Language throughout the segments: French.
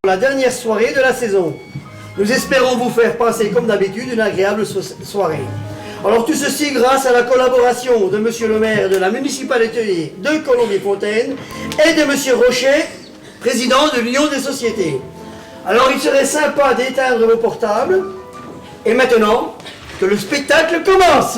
La dernière soirée de la saison. Nous espérons vous faire passer comme d'habitude une agréable soirée. Alors tout ceci grâce à la collaboration de Monsieur le maire de la municipalité de Colombier-Fontaine et de Monsieur Rochet, président de l'Union des sociétés. Alors il serait sympa d'éteindre vos portables et maintenant que le spectacle commence.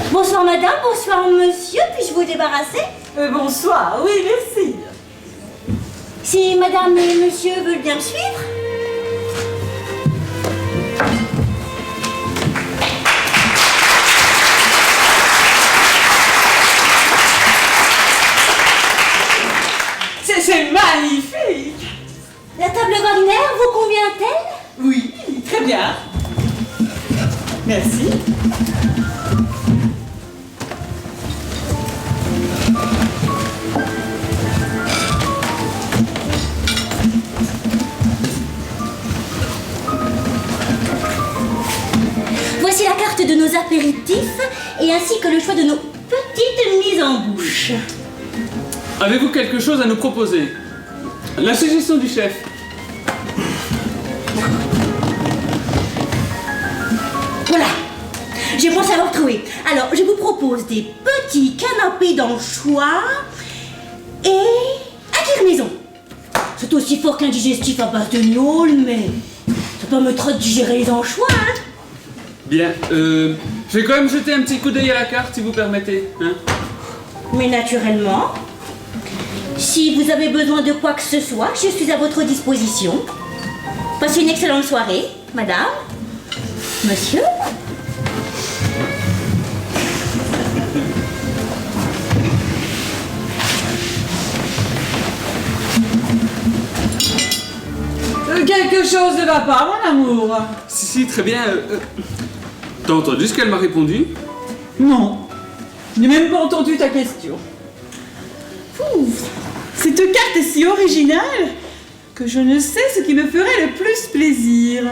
Bonsoir madame, bonsoir monsieur, puis-je vous débarrasser? Bonsoir, oui merci. Si madame et monsieur veulent bien me suivre. C'est magnifique. La table Wagner vous convient-elle? Oui, très bien. Merci. Voici la carte de nos apéritifs et ainsi que le choix de nos petites mises en bouche. Avez-vous quelque chose à nous proposer? La suggestion du chef. Voilà, je pense avoir trouvé. Alors, je vous propose des petits canapés d'anchois et à garnison. C'est aussi fort qu'un digestif à base de gnôle, mais ça permettra de digérer les anchois, hein. Bien, je vais quand même jeter un petit coup d'œil à la carte si vous permettez. Hein? Mais naturellement, si vous avez besoin de quoi que ce soit, je suis à votre disposition. Passez une excellente soirée, madame, monsieur. Quelque chose ne va pas, mon amour. Si, très bien. T'as entendu ce qu'elle m'a répondu? Non. Je n'ai même pas entendu ta question. Ouh, cette carte est si originale que je ne sais ce qui me ferait le plus plaisir.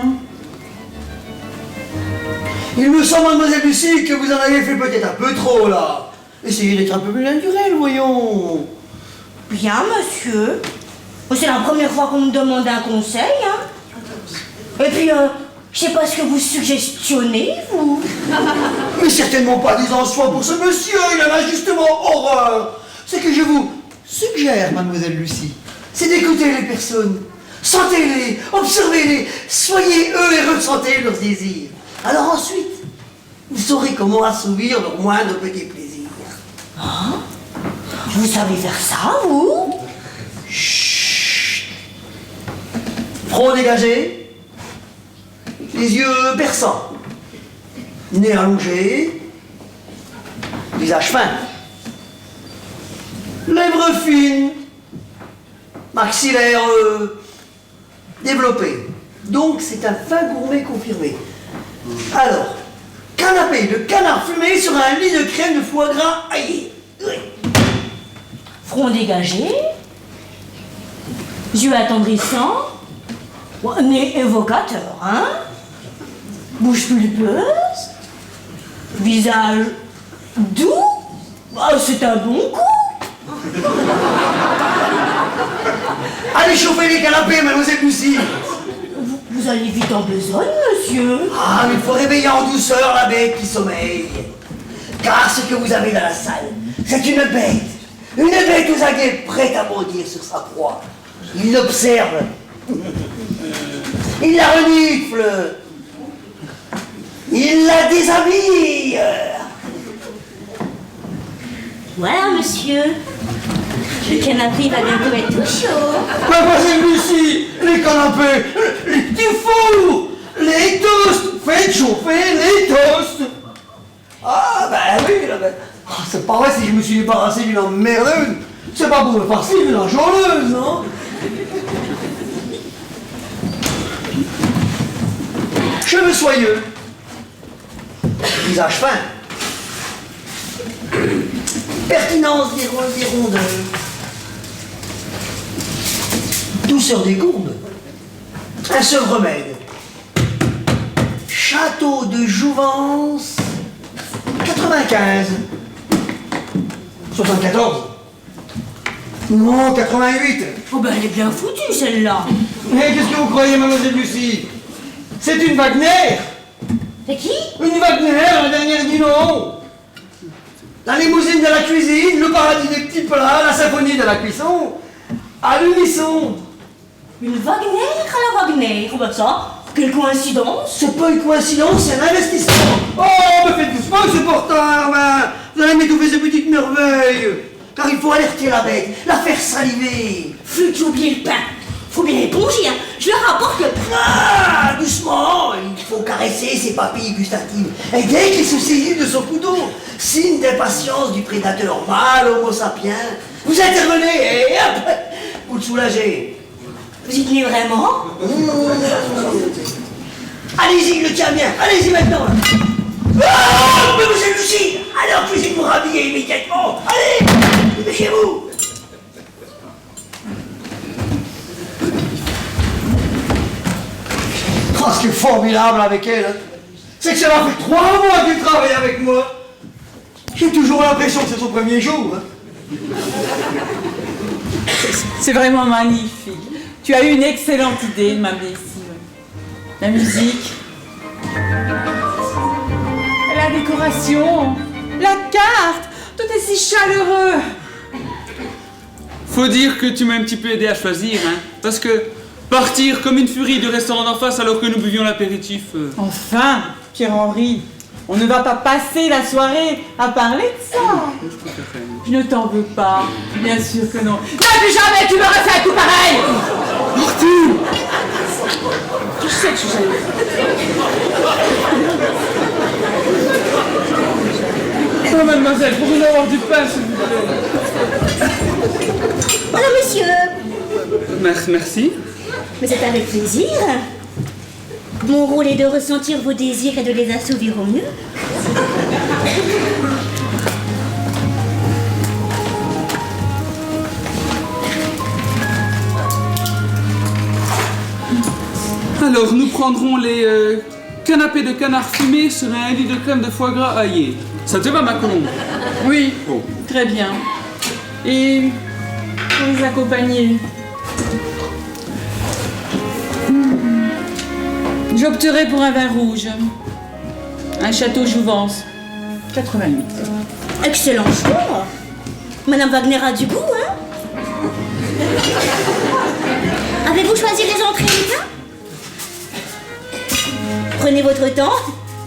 Il me semble, mademoiselle Lucie, que vous en avez fait peut-être un peu trop, là. Essayez d'être un peu plus naturel, voyons. Bien, monsieur. C'est la première fois qu'on me demande un conseil, hein. Et puis, je sais pas ce que vous suggestionnez, vous. Mais certainement pas des anchois pour ce monsieur, il en a justement horreur. Ce que je vous suggère, mademoiselle Lucie, c'est d'écouter les personnes. Sentez-les, observez-les, soyez eux et ressentez leurs désirs. Alors ensuite, vous saurez comment assouvir leurs moindres petits plaisirs. Hein? Vous savez faire ça, vous? Chut. Front dégagé, les yeux perçants, nez allongé, visage fin, lèvres fines, maxillaire développé. Donc c'est un fin gourmet confirmé. Alors, canapé de canard fumé sur un lit de crème de foie gras aillé. Oui. Front dégagé, yeux attendrissants, nez évocateur, hein? Bouche pulpeuse, visage doux. C'est un bon coup. Allez chauffer les canapés, mademoiselle Lucie. Vous allez vite en besogne, monsieur. Ah, mais il faut réveiller en douceur la bête qui sommeille. Car ce que vous avez dans la salle, c'est une bête aux aguets prête à bondir sur sa proie. Il l'observe, il la renifle, il la déshabille. Voilà, monsieur. Le canapé va bientôt être tout chaud. Mademoiselle Lucie, les canapés, les petits fours, les toasts, faites chauffer les toasts. Ah, ben oui, là, ben. Ah, c'est pas vrai si je me suis débarrassé d'une emmerdeuse. C'est pas pour me farcir d'une enjôleuse, non? Cheveux soyeux, visage fin, pertinence des rondeurs, douceur des courbes, un seul remède, château de jouvence, 95, 74, non, 88. Oh ben elle est bien foutue celle-là. Mais qu'est-ce que vous croyez, mademoiselle Lucie? C'est une Wagner. C'est qui? Une Wagner, la dernière du nom. La limousine de la cuisine, le paradis des petits plats, la symphonie de la cuisson, à l'unisson. Une Wagner à la Wagner. Oh ben ça, quelle coïncidence. C'est pas une coïncidence, c'est un investissement. Oh, mais faites doucement, ce portard, ben. Vous allez m'étouffer ces petites merveilles. Car il faut alerter la bête, la faire saliver. Flûte, j'ai oublié le pain. Faut bien éponger, hein. Je leur rapporte le pain. Ah, doucement, il faut caresser ses papilles gustatives. Et dès qu'il se saisit de son couteau, signe d'impatience du prédateur mâle homo sapiens, vous intervenez et hop, vous le soulagez. Vous y tenez vraiment? Allez-y, je le tiens bien, allez-y maintenant. Oh, mais vous êtes lucide. Alors cuisine vous rhabiller immédiatement. Allez, dépêchez-vous. Oh, ce qui est formidable avec elle, hein, c'est que ça m'a fait 3 mois qu'elle travaille avec moi. J'ai toujours l'impression que c'est son premier jour. Hein. C'est vraiment magnifique. Tu as eu une excellente idée de m'amener ici. La musique, la décoration, la carte, tout est si chaleureux. Faut dire que tu m'as un petit peu aidé à choisir, hein. Parce que partir comme une furie du restaurant d'en face alors que nous buvions l'apéritif... Enfin, Pierre-Henri, on ne va pas passer la soirée à parler de ça. Je ne t'en veux pas, bien sûr que non. Non, plus jamais tu me refais un coup pareil. Martine, tu sais que je suis jalouse. Oh mademoiselle, pourriez-vous avoir du pain s'il vous plaît? Voilà, monsieur. Merci. Mais c'est avec plaisir. Mon rôle est de ressentir vos désirs et de les assouvir au mieux. Alors, nous prendrons les canapés de canard fumé sur un lit de crème de foie gras aillé. Ça te va, ma colombe? Oui, Bon. très bien. Et pour les accompagner, j'opterai pour un vin rouge. Un château Jouvence. 88. Excellent choix. Madame Wagner a du goût, hein? Avez-vous choisi les entrées, Rita? Prenez votre temps.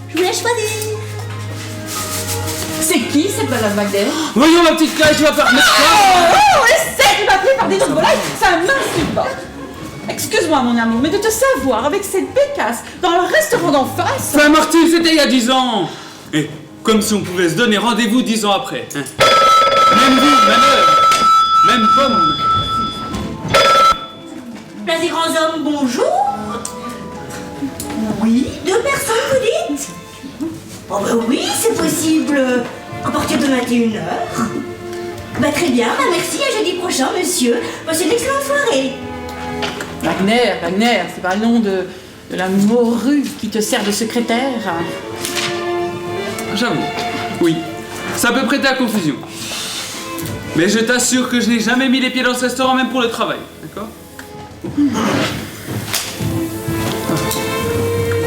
Je vous laisse choisir. C'est qui cette Madame Wagner? Voyons, ma petite Claire, tu vas pas... Oh, essaie de m'appeler par des noms de volaille, ça m'insupporte. Excuse-moi, mon amour, mais de te savoir avec cette bécasse dans le restaurant d'en face... Enfin, Martine, c'était il y a 10 ans. Et comme si on pouvait se donner rendez-vous 10 ans après. Hein. Même vie, manœuvre, même pomme. Place des grands hommes, bonjour. Oui, 2 personnes, vous dites? Oh ben oui, c'est possible. À partir de 21h. Bah très bien, bah merci, à jeudi prochain, monsieur. Passez une excellente soirée. Wagner, c'est pas le nom de la morue qui te sert de secrétaire. J'avoue, oui, ça peut prêter à confusion. Mais je t'assure que je n'ai jamais mis les pieds dans ce restaurant, même pour le travail, d'accord?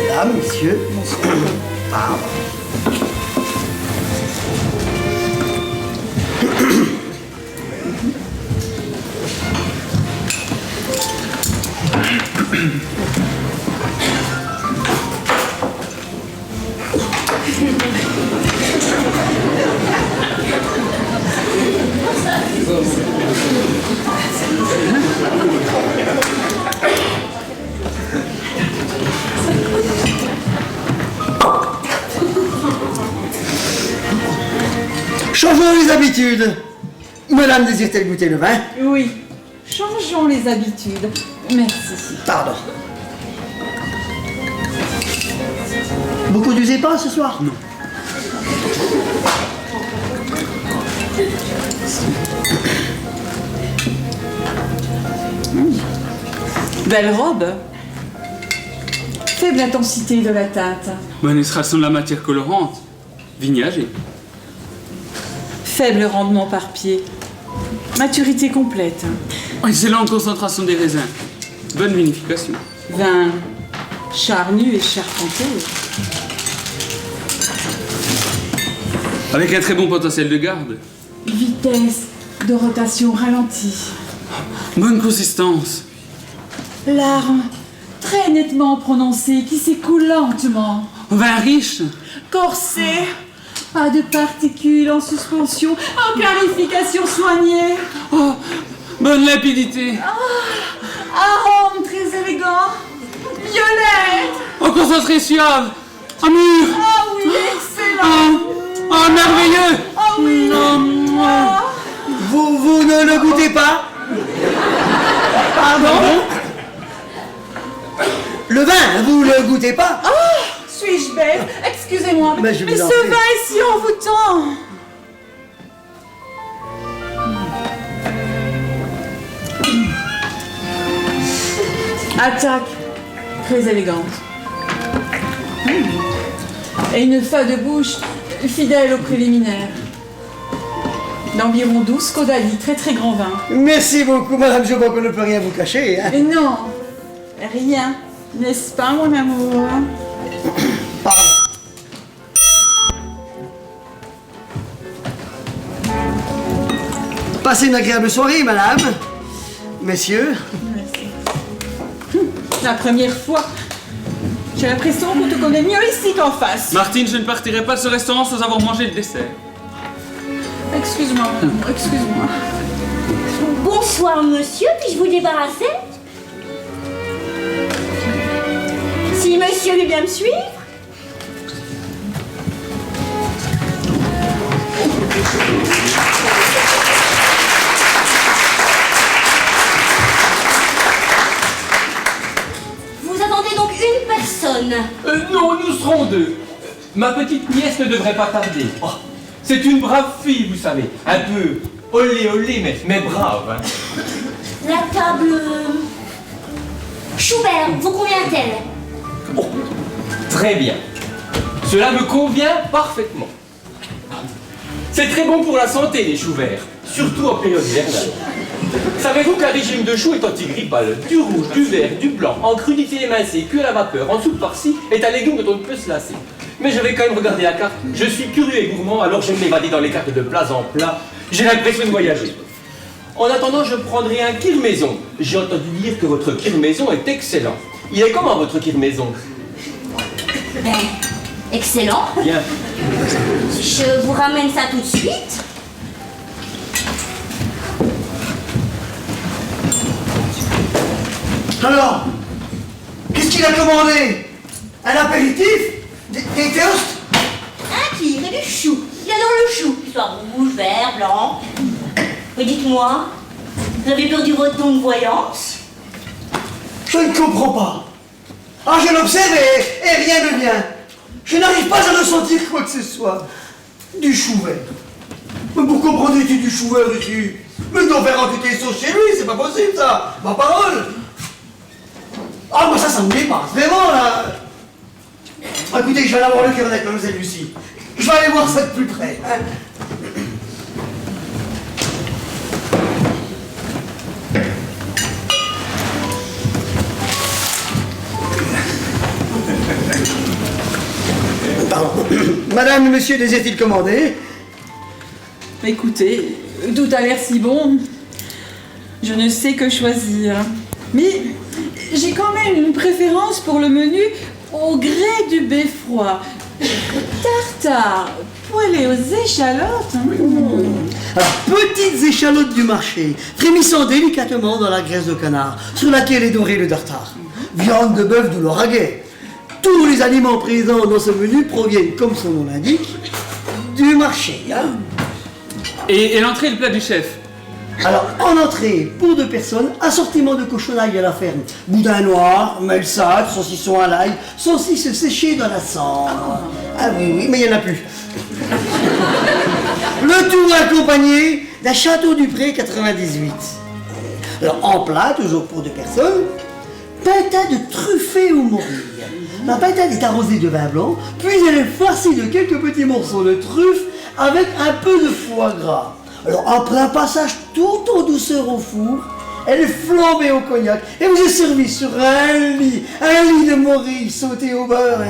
Madame, monsieur, bonsoir. Pardon. Changeons les habitudes. Madame désire-t-elle goûter le vin? Oui, changeons les habitudes. Merci. Pardon. Beaucoup d'usez pas ce soir? Non. Belle robe. Faible intensité de la teinte. Bonne extraction de la matière colorante. Vignagée. Faible rendement par pied. Maturité complète. Excellente concentration des raisins. Bonne vinification. Vin charnu et charpenté. Avec un très bon potentiel de garde. Vitesse de rotation ralentie. Bonne consistance. Larmes très nettement prononcées qui s'écoulent lentement. Vin riche. Corsé. Pas de particules en suspension. En clarification soignée. Oh, bonne limpidité. Arôme très élégant. Violette. Oh, concentré suave. Oh, mûr. Ah oui, excellent. Oh, merveilleux. Ah oui. Ah. Vous ne le goûtez pas? Pardon? Le vin, vous le goûtez pas? Suis-je bête? Excusez-moi, Mais je mais vous ce en vin prie. est si envoûtant. Attaque très élégante. Et une fin de bouche fidèle au préliminaire. D'environ 12 caudalie, très très grand vin. Merci beaucoup, madame, je vois qu'on ne peut rien vous cacher. Hein. Mais non, rien, n'est-ce pas mon amour? Pardon. Passez une agréable soirée, madame. Messieurs. La première fois. J'ai l'impression qu'on te connaît mieux ici qu'en face. Martine, je ne partirai pas de ce restaurant sans avoir mangé le dessert. Excuse-moi, mon amour, excuse-moi. Bonsoir, monsieur. Puis-je vous débarrasser? Si monsieur veut bien me suivre. personne. Non, nous serons deux. Ma petite nièce ne devrait pas tarder. Oh, c'est une brave fille, vous savez. Un peu olé olé, mais brave. Hein. La table... Schubert, vous convient-elle? Oh, très bien. Cela me convient parfaitement. C'est très bon pour la santé, les choux verts, surtout en période hivernale. Savez-vous qu'un régime de choux est antigrippal? Du rouge, du vert, du blanc, en crudité émincée, cuit à la vapeur, en soupe farcie, est un légume dont on ne peut se lasser. Mais je vais quand même regarder la carte. Je suis curieux et gourmand, alors j'aime m'évader dans les cartes de plat en plat. J'ai l'impression de voyager. En attendant, je prendrai un kir maison. J'ai entendu dire que votre kir maison est excellent. Il est comment votre kir maison? Ben, excellent. Bien. Je vous ramène ça tout de suite. Alors, qu'est-ce qu'il a commandé? Un apéritif? Des toasts? Un kir et du chou. Il adore le chou, qu'il soit rouge, vert, blanc. Mais dites-moi, vous avez perdu votre don de voyance? Je ne comprends pas. Ah, je l'observe et rien ne vient. Je n'arrive pas à ressentir quoi que ce soit. Du chou vert. Mais pour comprendre du chou vert ici? Mais non, faire amputer sauce chez lui, c'est pas possible ça. Ma parole. Ah, moi ça me dépasse, vraiment là. Ah, écoutez, je vais aller voir le cœur avec mademoiselle Lucie. Je vais aller voir ça de plus près. Hein. Pardon. Madame et monsieur, désirent-ils commander? Écoutez, tout a l'air si bon. Je ne sais que choisir. Mais j'ai quand même une préférence pour le menu au grès du beffroi. Tartare, poêlé aux échalotes. Alors, petites échalotes du marché, frémissant délicatement dans la graisse de canard, sur laquelle est doré le tartare. Viande de bœuf de l'Oraguais. Tous les aliments présents dans ce menu proviennent, comme son nom l'indique, du marché. Hein. Et l'entrée et le plat du chef? Alors, en entrée, pour 2 personnes, assortiment de cochonaille à la ferme. Boudin noir, melsade, saucisson à l'ail, saucisses séchées dans la cendre. Ah oui, mais il n'y en a plus. Le tout accompagné d'un Château du Pré 98. Alors, en plat, toujours pour 2 personnes, pintade truffée aux morilles. La pintade est arrosée de vin blanc, puis elle est farcie de quelques petits morceaux de truffe avec un peu de foie gras. Alors, après un passage tout en douceur au four, elle est flambée au cognac et vous est servie sur un lit de morilles sautées au beurre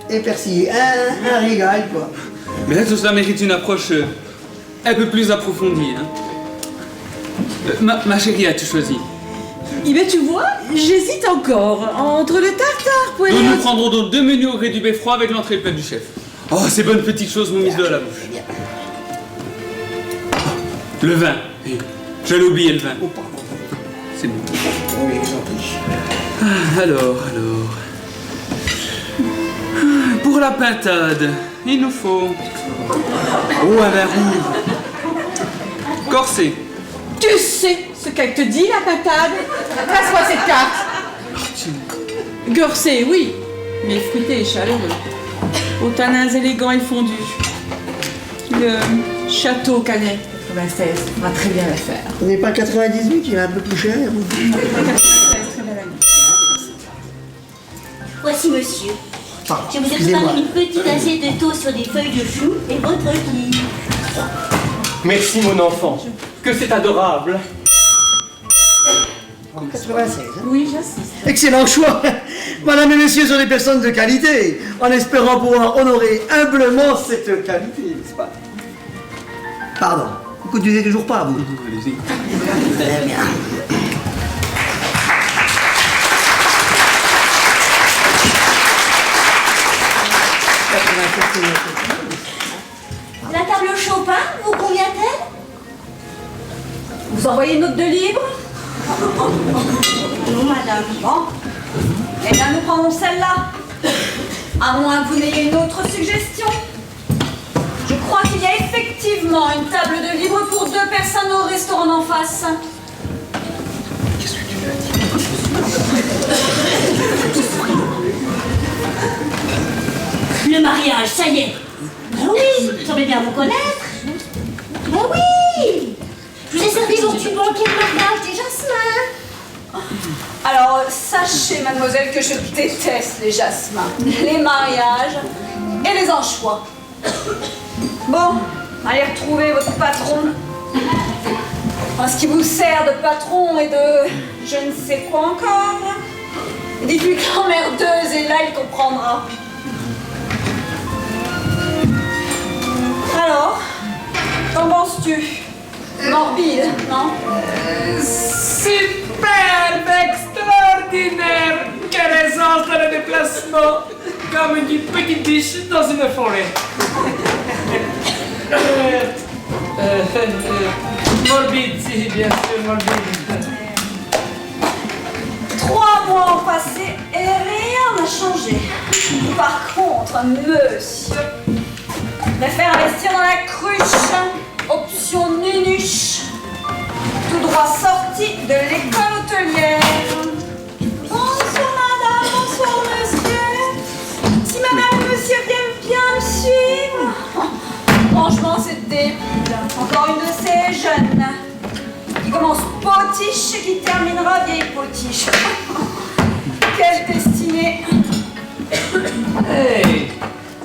et persillé. Un régal, quoi. Mais là, tout cela mérite une approche un peu plus approfondie. Hein. Ma chérie, as-tu choisi? Eh bien, tu vois, j'hésite encore entre le tartare poêlé. Donc nous prendrons donc 2 menus au grès du beffroi avec l'entrée et le plat du chef. Oh, ces bonnes petites choses m'ont mis de la bouche. Le vin. J'allais oublier le vin. Oh, pardon. C'est bon. Oui, j'en prie. Alors. Pour la pintade, il nous faut... Oh, un vin rouge. Corsé. Tu sais ce qu'elle te dit, la pintade? Passe-moi cette carte. Gorsé, oui, mais fruité et chaleureux. Aux tanins élégants et fondus. Le Château Canet 96 va très bien l'affaire. On n'est pas 98, il est un peu plus cher. Voici, monsieur. Pardon, Je vous ai excusez-moi. préparé une petite assiette de toast sur des feuilles de chou et votre kir. Merci, mon enfant. Que c'est adorable. 96. Hein. Oui, j'assiste. Excellent choix. Madame et messieurs sont des personnes de qualité, en espérant pouvoir honorer humblement cette qualité, n'est-ce pas? Pardon, vous ne conduisez toujours pas, vous? Allez-y. Très bien. La table Chopin vous convient-elle? Vous envoyez une note de libre? Non, madame. Bon. Eh bien, nous prenons celle-là. À moins que vous n'ayez une autre suggestion. Je crois qu'il y a effectivement une table de libre pour 2 personnes au restaurant d'en face. Le mariage, ça y est. Ben oui, vous semblez bien vous connaître. Ben oui. Je vous ai servi vos tubes banquiers de mariage des jasmins. Alors, sachez, mademoiselle, que je déteste les jasmins, les mariages et les anchois. Bon, allez retrouver votre patron. Enfin, ce qui vous sert de patron et de je ne sais quoi encore. Dites-lui que l'emmerdeuse est là, il comprendra. Alors, qu'en penses-tu? Morbide, non? Superbe, extraordinaire! Quelle aisance dans le déplacement! Comme une petite biche dans une forêt. Morbide, si, bien sûr, morbide. 3 mois ont passé et rien n'a changé. Par contre, monsieur préfère investir dans la cruche, option nunuche, tout droit sorti de l'école hôtelière. Bonsoir madame, bonsoir monsieur. Si madame et monsieur viennent bien me suivre. Franchement, c'est débile. Encore une de ces jeunes qui commence potiche et qui terminera vieille potiche. Quelle destinée! Hey,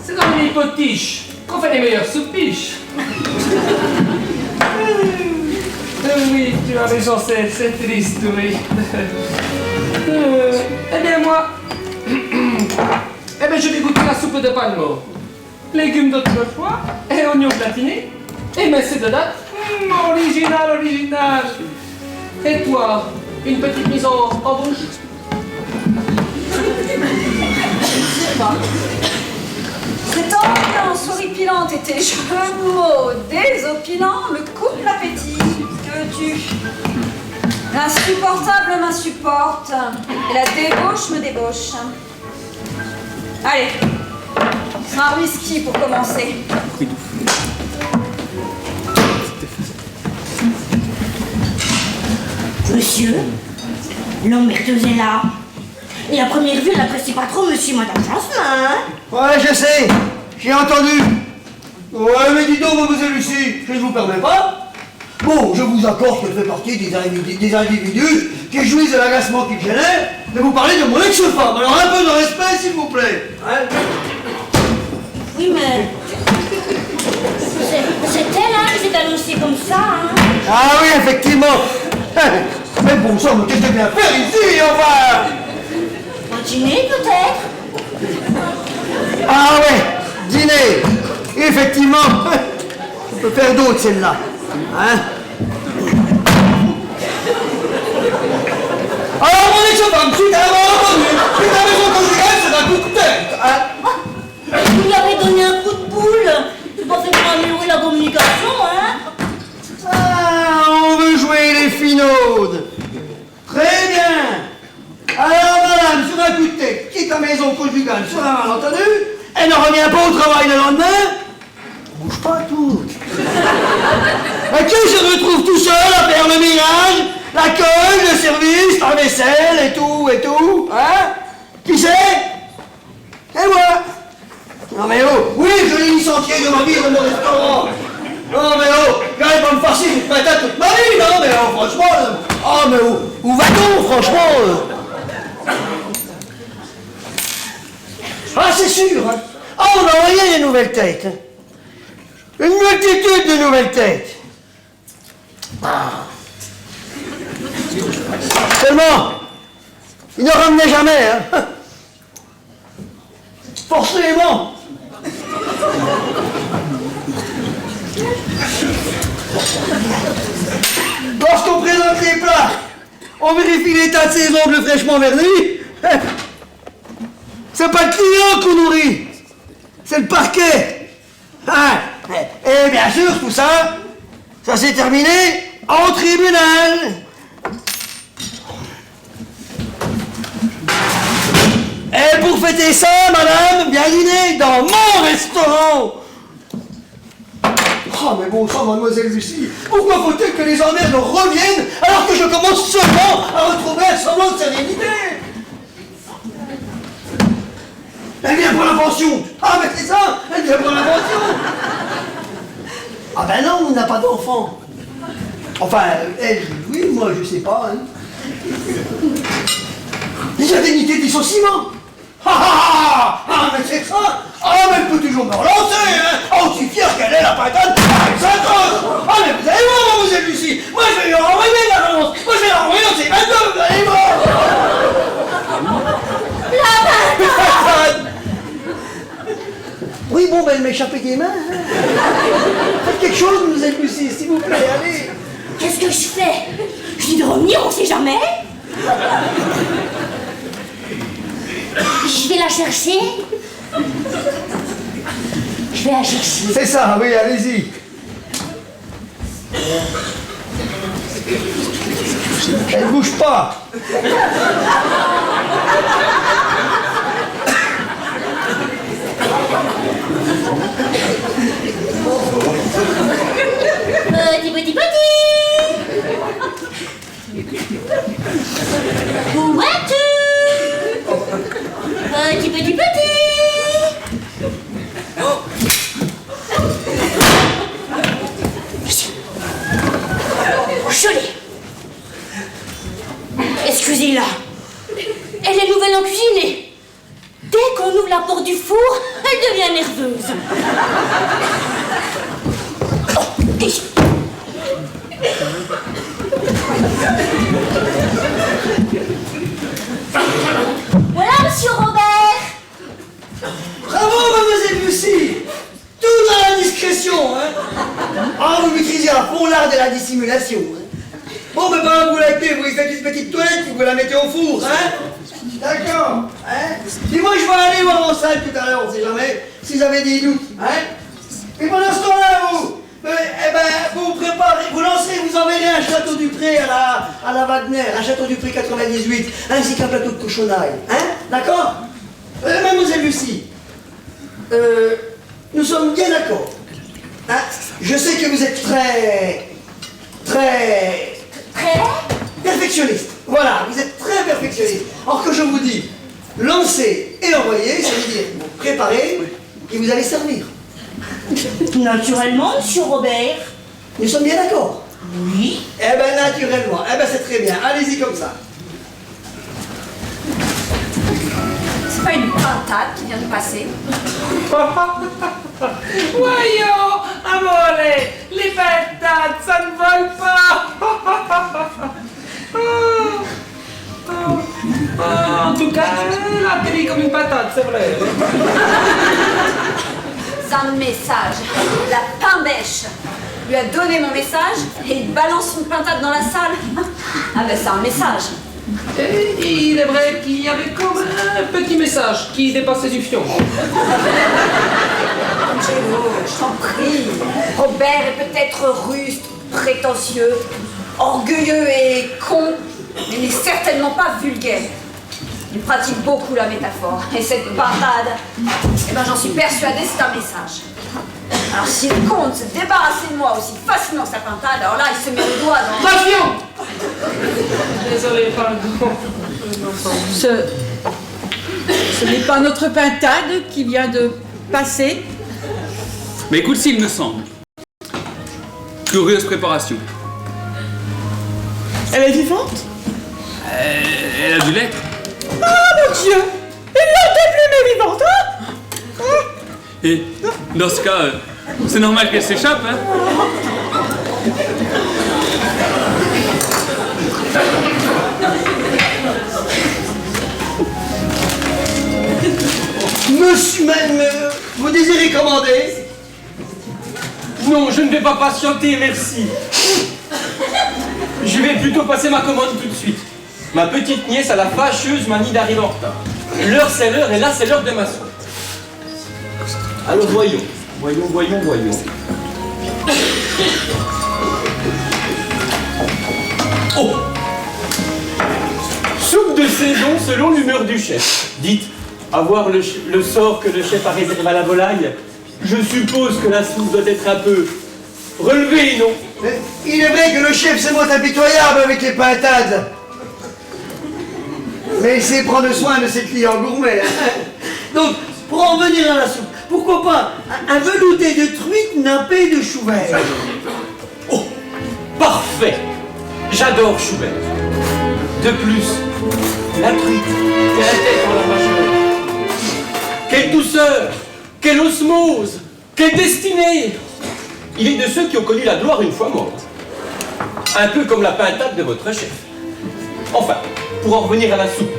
c'est dans les potiches qu'on fait les meilleures soupiches. Oui, tu as raison, c'est triste, oui. Eh bien, moi, je vais goûter la soupe de palmo. Légumes d'autrefois et oignons platinés. Et messes de date. Original, original. Et toi, une petite mise en bouche? Cette ambiance horripilante et tes cheveux désopilants me coupent l'appétit. Que veux-tu? L'insupportable m'insupporte et la débauche me débauche. Allez, un whisky pour commencer. Monsieur, l'emmerdeuse est là. Et à première vue, elle n'apprécie pas trop monsieur et madame Jasmin. Ouais, je sais, j'ai entendu. Ouais, mais dis donc, mademoiselle Lucie, je ne vous permets pas. Bon, je vous accorde qu'elle fait partie des individus qui jouissent de l'agacement qui génère de vous parler de mon ex-femme. Alors un peu de respect, s'il vous plaît. Hein? Oui, mais... c'est elle, hein, qui s'est annoncée comme ça, hein. Ah oui, effectivement. Mais bon sang, mais qu'est-ce que je viens faire ici, enfin? Un dîner, peut-être? Ah ouais, dîner. Effectivement, on peut faire d'autres, celle-là. Hein? Alors, mon ex-femme, suite à avoir entendu que ta maison conjugale, c'est un coup de tête. Hein? Vous lui avez donné un coup de boule. C'est pas fait pour améliorer la communication, hein. Ah, on veut jouer les finaudes. Très bien. Alors, madame, sur un coup de tête, quitte la maison conjugale sur un malentendu, elle ne revient pas au travail le lendemain. Bouge pas tout. Et que je retrouve tout seul à faire le ménage, l'accueil, le service, la vaisselle et tout, hein? Qui c'est? Et moi. Non mais oh, oui, je l'ai licencié de ma vie dans mon restaurant. Non mais oh, j'arrive pas me farcer cette patate toute ma vie, non mais oh, franchement, oh mais où va-t-on, franchement? Ah, c'est sûr, hein. Ah, on a envoyé des nouvelles têtes. Hein. Une multitude de nouvelles têtes. Ah. Seulement, ils ne revenaient jamais, hein. Forcément. Lorsqu'on présente les plats, on vérifie l'état de ses ongles fraîchement vernis. C'est pas le client qu'on nourrit, c'est le parquet. Hein? Et bien sûr, tout ça, ça s'est terminé en tribunal. Et pour fêter ça, madame, bien dîner dans mon restaurant. Ah, mais bon sang, mademoiselle Lucie, pourquoi faut-il que les emmerdes reviennent alors que je commence seulement à retrouver un semblant de sérénité? Elle vient pour la pension. Ah, mais monde n'a pas d'enfant. Enfin, elle, oui, moi, je sais pas. Hein. Les indemnités de licenciement. Mais c'est ça. Ah, mais elle peut toujours me relancer, hein. Oh, aussi fière qu'elle est, la patate. C'est atroce. Ah, mais vous allez voir, mademoiselle Lucie. Moi, je vais lui renvoyer l'annonce. Moi, je vais la renvoyer dans ses 22, vous allez voir. La patate. Oui, bon, ben, elle m'a échappé des mains. Hein. Faites quelque chose, mademoiselle Lucie, s'il vous plaît, allez. Qu'est-ce que je fais? Je dis de revenir, on sait jamais. Je vais la chercher. Je vais la chercher. C'est ça, oui, allez-y. Elle bouge pas. Petit. Où es-tu? Petit. Joli. Excusez-la. Elle est nouvelle en cuisine et dès qu'on ouvre la porte du four, elle devient nerveuse. Oh, et... Voilà, monsieur Robert. Bravo, mademoiselle Lucie. Tout dans la discrétion, hein. Ah, vous maîtrisez à fond l'art de la dissimulation, hein. Bon, mais ben, vous la vous lui faites une petite toilette et vous la mettez au four, hein. D'accord, hein. Et moi, je vais aller voir en salle tout à l'heure, on sait jamais, si vous avez des doutes, hein. Et pendant ce temps-là, vous préparez, vous lancez, vous enverrez un château du Pré à la Wagner, un château du Pré 98, ainsi qu'un plateau de cochonaille, hein. D'accord. Mademoiselle Lucie, nous sommes bien d'accord. Hein? Je sais que vous êtes très perfectionniste. Voilà, vous êtes très perfectionniste. Or que je vous dis, lancer et envoyer, ça veut dire vous préparez et vous allez servir. Naturellement, monsieur Robert. Nous sommes bien d'accord? Oui. Eh ben naturellement, eh ben c'est très bien. Allez-y comme ça. C'est pas une pintade qui vient de passer. Voyons, amore, les patates, ça ne vole pas. En tout cas, atterri comme une patate, c'est vrai. Un message. La pain-bêche lui a donné mon message et il balance une pintade dans la salle. Ah ben c'est un message. Et il est vrai qu'il y avait comme un petit message qui dépassait du fion. Angelo, je t'en prie. Robert est peut-être rustre, prétentieux, orgueilleux et con, mais il n'est certainement pas vulgaire. Il pratique beaucoup la métaphore. Et cette pintade, eh ben j'en suis persuadée, c'est un message. Alors s'il compte se débarrasser de moi aussi facilement que sa pintade, alors là il se met le doigt dans... Passion. Désolé, pardon. Ce n'est pas notre pintade qui vient de passer. Mais écoute, s'il me semble. Curieuse préparation. Elle est vivante? Elle a dû l'être. Ah mon Dieu! Il n'était plus mais vivante, hein? Et dans ce cas, c'est normal qu'elle s'échappe, hein. Monsieur, vous désirez commander? Non, je ne vais pas patienter, merci. Je vais plutôt passer ma commande tout de suite. Ma petite nièce a la fâcheuse manie d'arriver en retard. L'heure c'est l'heure et là c'est l'heure de ma soeur. Alors voyons. Oh! Soupe de saison selon l'humeur du chef. Dites, avoir le sort que le chef a réservé à la volaille, je suppose que la soupe doit être un peu relevée, non? Mais il est vrai que le chef se montre impitoyable avec les pintades. Mais il sait prendre soin de ses clients gourmets. Donc, pour en venir à la soupe, pourquoi pas un velouté de truite nappé de chou vert? Oh, parfait. J'adore Schubert. De plus, la truite qui a la tête dans la majeure. Quelle douceur, quelle osmose, quelle destinée. Il est de ceux qui ont connu la gloire une fois morte. Un peu comme la pintade de votre chef. Enfin, pour en revenir à la soupe,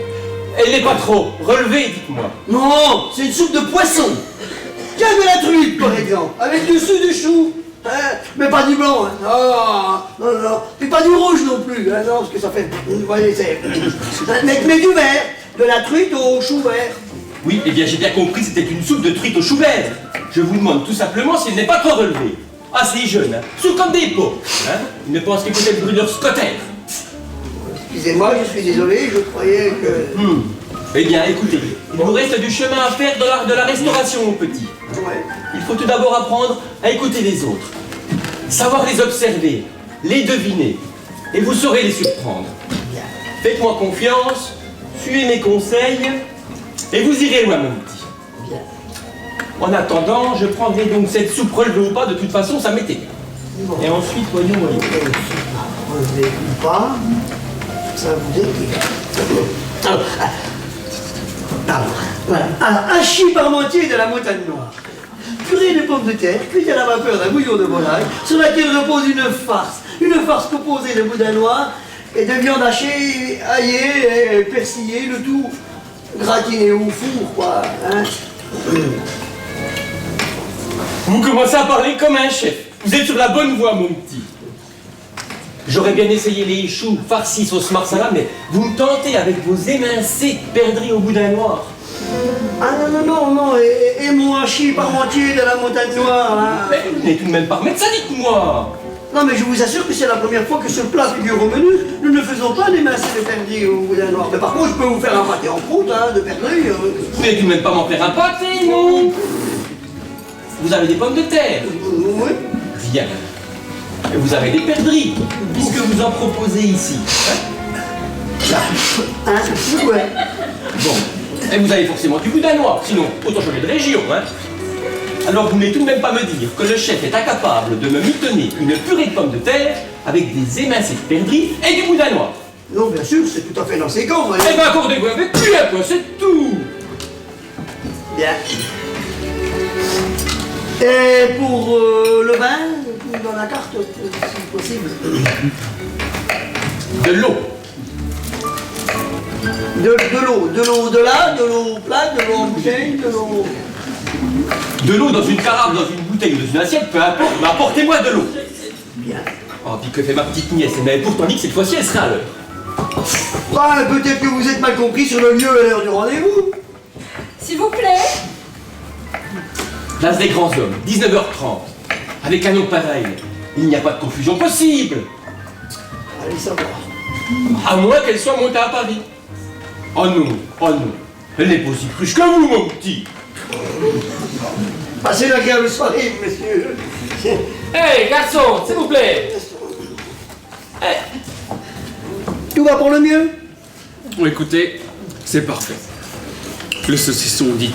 elle n'est pas trop relevée, dites-moi. Non, c'est une soupe de poisson. Tiens, de la truite, par exemple, avec dessus du chou. Hein, mais pas du blanc, hein. Non. Et pas du rouge non plus, hein, non, parce que ça fait... Vous voyez, c'est... mais du vert, de la truite au chou vert. Oui, eh bien j'ai bien compris, c'était une soupe de truite au chou vert. Je vous demande tout simplement si elle n'est pas trop relevée. Assez jeune, hein, soupe comme des pots. Hein. Il ne pense qu'écouter le brûleur scotter. Excusez-moi, je suis désolé, je croyais que... Eh bien, écoutez, il vous reste du chemin à faire dans l'art de la restauration, mon petit. Ouais. Il faut tout d'abord apprendre à écouter les autres, savoir les observer, les deviner, et vous saurez les surprendre. Faites-moi confiance, suivez mes conseils, et vous irez loin, mon petit. Bien. En attendant, je prendrai donc cette soupe relevée ou pas, de toute façon, ça m'est égal. Bon. Et ensuite, voyons. Relevez ou pas, ça vous est égal. Alors, voilà. Alors, hachis parmentier de la montagne noire. Purée de pommes de terre, cuite à la vapeur d'un bouillon de volaille, sur laquelle repose une farce composée de boudin noir et de viande hachée, aillée, et persillée, le tout gratiné au four, quoi. Hein. Vous commencez à parler comme un chef. Vous êtes sur la bonne voie, mon petit. J'aurais bien essayé les choux farcis sauce marsala, mais vous me tentez avec vos émincés perdrix au boudin noir. Ah non, et mon hachis parmentier de la montagne noire, là. Mais vous n'êtes tout de même pas remettre ça, dites-moi. Non, mais je vous assure que c'est la première fois que ce plat figure au menu. Nous ne faisons pas des mincés de perdrix au boudin noir. Mais par contre, je peux vous faire un pâté en croûte, hein, de perdrix. Vous n'allez tout de même pas m'en faire un pâté, non? Vous avez des pommes de terre. Oui. Bien. Et vous avez des perdrix, puisque vous en proposez ici. Hein, ouais. Bon. Et vous avez forcément du boudin noir, sinon autant changer de région, hein. Alors vous n'allez tout de même pas me dire que le chef est incapable de me mitonner une purée de pommes de terre avec des émincés de perdrix et du boudin noir. Non, bien sûr, c'est tout à fait dans ses gants, voyez. Eh ben accordez-vous avec lui, quoi, c'est tout. Bien. Et pour le vin, dans la carte, si possible. De l'eau. De l'eau de là, de l'eau plate, de l'eau en bouteille, de l'eau... De l'eau dans une carafe, dans une bouteille ou dans une assiette, peu importe, mais apportez-moi de l'eau. Bien. Oh, puis que fait ma petite nièce, elle m'avait pourtant dit que cette fois-ci elle serait à l'heure. Ah, peut-être que vous êtes mal compris sur le lieu et l'heure du rendez-vous. S'il vous plaît. Place des grands hommes, 19h30. Avec un nom pareil, il n'y a pas de confusion possible. Allez savoir. À moins qu'elle soit montée à Paris. Oh non. Elle n'est pas aussi cruche que vous, mon petit. Passez une agréable soirée, monsieur. Hey, garçon, s'il vous plaît. Tout va pour le mieux? Bon, écoutez, c'est parfait. Le saucisson dit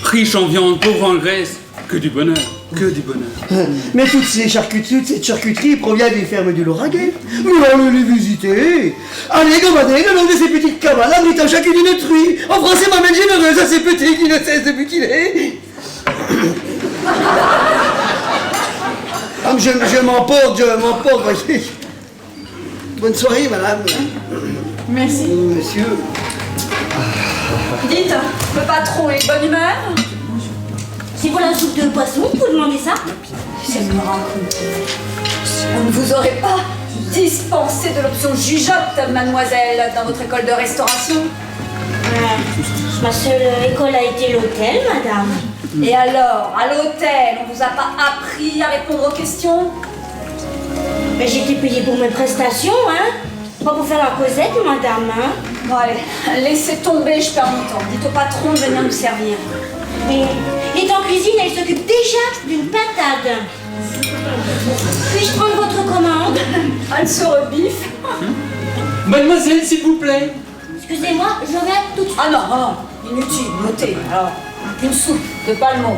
riche en viande, pauvre en graisse, que du bonheur, que du bonheur. Mais toute cette charcuterie provient des fermes du Lauragais. Nous allons les visiter. Allez, gambadez le long de ces petites cabanes, abritant chacune une truie. En français, ma mère généreuse à ces petits qui ne cessent de mutiler. Ah, je m'emporte, voyez. Bonne soirée, madame. Merci. Monsieur. Dites, le patron est de bonne humeur? C'est pour la soupe de poisson que vous demandez ça? Je me rends compte. On ne vous aurait pas dispensé de l'option jugeote, mademoiselle, dans votre école de restauration? Ma seule école a été l'hôtel, madame. Et alors, à l'hôtel, on vous a pas appris à répondre aux questions? Mais j'ai été payée pour mes prestations, hein? Pas pour faire la causette, madame, hein? Bon, allez, laissez tomber, je perds mon temps. Dites au patron de venir nous servir. Mais il est en cuisine, elle s'occupe déjà d'une pintade. Puis-je prendre votre commande? Elle se rebiffe. Mademoiselle, s'il vous plaît. Excusez-moi, je reviens tout de suite. Ah non, inutile, notez. Alors, une soupe de palmon,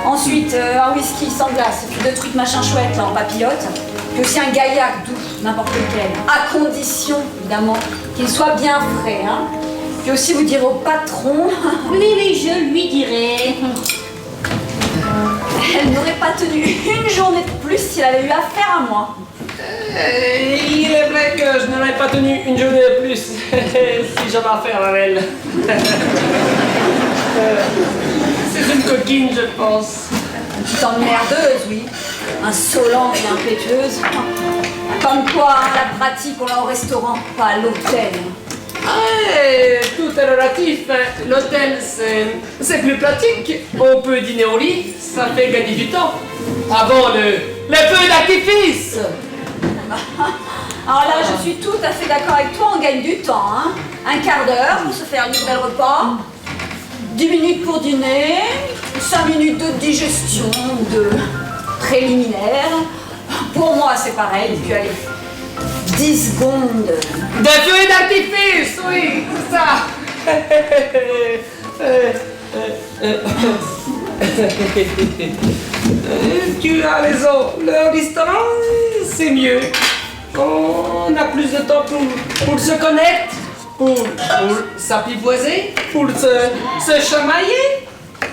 Ensuite, un whisky sans glace, et puis 2 trucs machin chouette là en papillote. Puis aussi un gaillac doux, n'importe lequel. À condition, évidemment, qu'il soit bien frais. Hein. Puis aussi vous dire au patron. Oui, je lui dirai. Elle n'aurait pas tenu une journée de plus s'il avait eu affaire à moi. Il est vrai que je n'aurais pas tenu une journée de plus si j'avais affaire à elle. C'est une coquine, je pense. Une petite emmerdeuse, oui. Insolente et impétueuse. Comme quoi, hein, la pratique, on l'a au restaurant, pas à l'hôtel. Tout est relatif. L'hôtel, c'est plus pratique. On peut dîner au lit, ça fait gagner du temps. Avant le feu d'artifice. Alors là, je suis tout à fait d'accord avec toi, on gagne du temps. Hein. Un quart d'heure pour se faire un nouvel repas, 10 minutes pour dîner, 5 minutes de digestion, de préliminaire. Pour moi, c'est pareil. Et puis allez, 10 secondes. De feu d'artifice, oui, c'est ça. Tu as raison, le restaurant, c'est mieux. On a plus de temps pour se connaître, pour s'apprivoiser, pour se chamailler.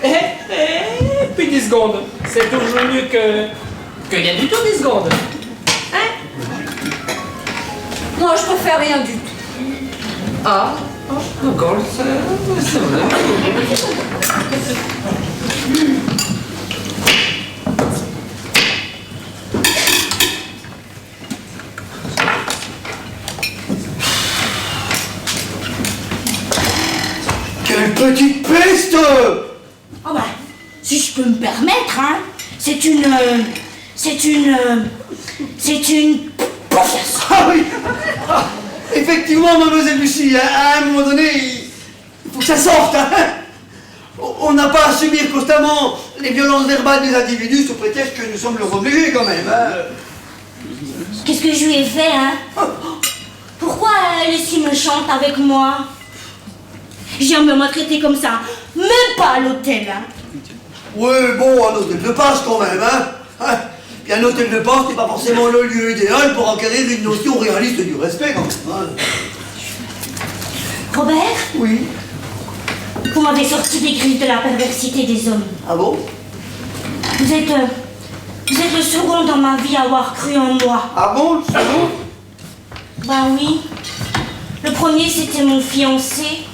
Et puis 10 secondes, c'est toujours mieux que rien du tout 10 secondes. Hein? Moi, je préfère rien du tout. Ah, d'accord, c'est vrai. Quelle petite peste! Oh bah, si je peux me permettre, hein, c'est une poufiasse. Ah oui! Ah, effectivement, mademoiselle Lucie, à un moment donné, il faut que ça sorte. Hein. On n'a pas à subir constamment les violences verbales des individus sous prétexte que nous sommes leurs obligés quand même. Hein. Qu'est-ce que je lui ai fait, hein? Pourquoi elle est si méchante avec moi? Jamais m'a traité comme ça, même pas à l'hôtel, hein. Oui, bon, un hôtel de passe quand même, hein. Puis un hôtel de passe n'est pas forcément le lieu idéal pour acquérir une notion réaliste du respect quand même. Hein. Robert, Oui. vous m'avez sorti des griffes de la perversité des hommes. Ah bon? Vous êtes le second dans ma vie à avoir cru en moi. Ah bon, le second? Bah oui. Le premier, c'était mon fiancé.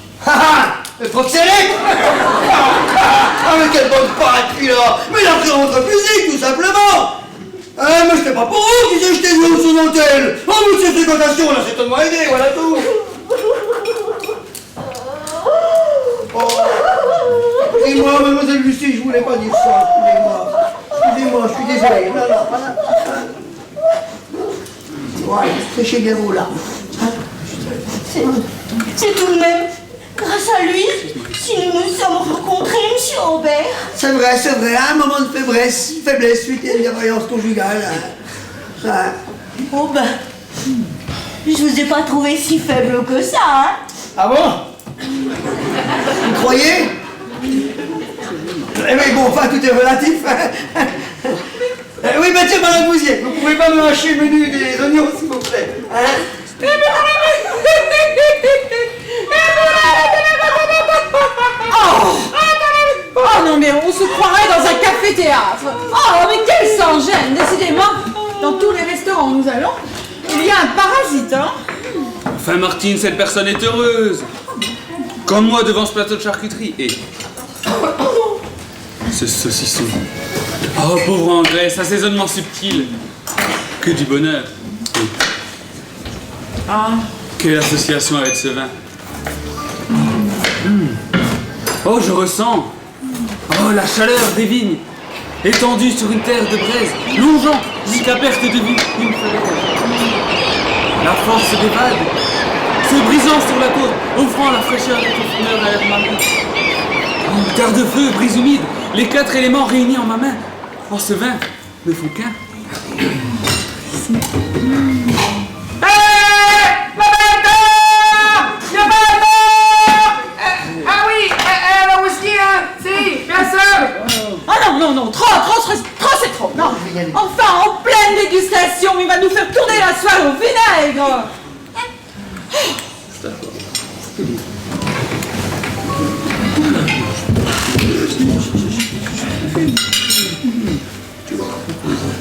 Le proxénète. Ah mais quelle bonne patte là. Mais il a pris votre physique tout simplement. Mais c'était pas pour vous qu'ils achetaient jouer au sous-hôtel. Oh, mais ces fréquentations là, c'est tellement aidé, voilà tout. Oh. Et moi, mademoiselle Lucie, je voulais pas dire ça, excusez-moi, je suis désolé. Voilà, séchez bien vous là. C'est tout de même grâce à lui si nous nous sommes rencontrés, monsieur Robert. C'est vrai, un moment de faiblesse suite à une défaillance conjugale. Hein. Oh ben, je vous ai pas trouvé si faible que ça, hein. Ah bon? Vous croyez? Eh mais bon, enfin, tout est relatif. Hein. Oui, ben tiens, madame Bousier, vous pouvez pas me hacher le menu des oignons, s'il vous plaît. Hein? Oh non, mais on se croirait dans un café-théâtre. Oh, mais quel sans-gêne. Décidément, dans tous les restaurants où nous allons, il y a un parasite, hein. Enfin, Martine, cette personne est heureuse. Comme moi devant ce plateau de charcuterie. Et ce saucisson. Oh, pauvre André, cet assaisonnement subtil. Que du bonheur. Et quelle association avec ce vin. Oh, je ressens. Oh, la chaleur des vignes, étendue sur une terre de braise, longeant jusqu'à perte de vue une falaise. La force des vagues, se brisant sur la côte, offrant la fraîcheur des profondeurs à l'air marin. Oh, terre de feu, brise humide, les 4 éléments réunis en ma main. Oh, ce vin ne font qu'un.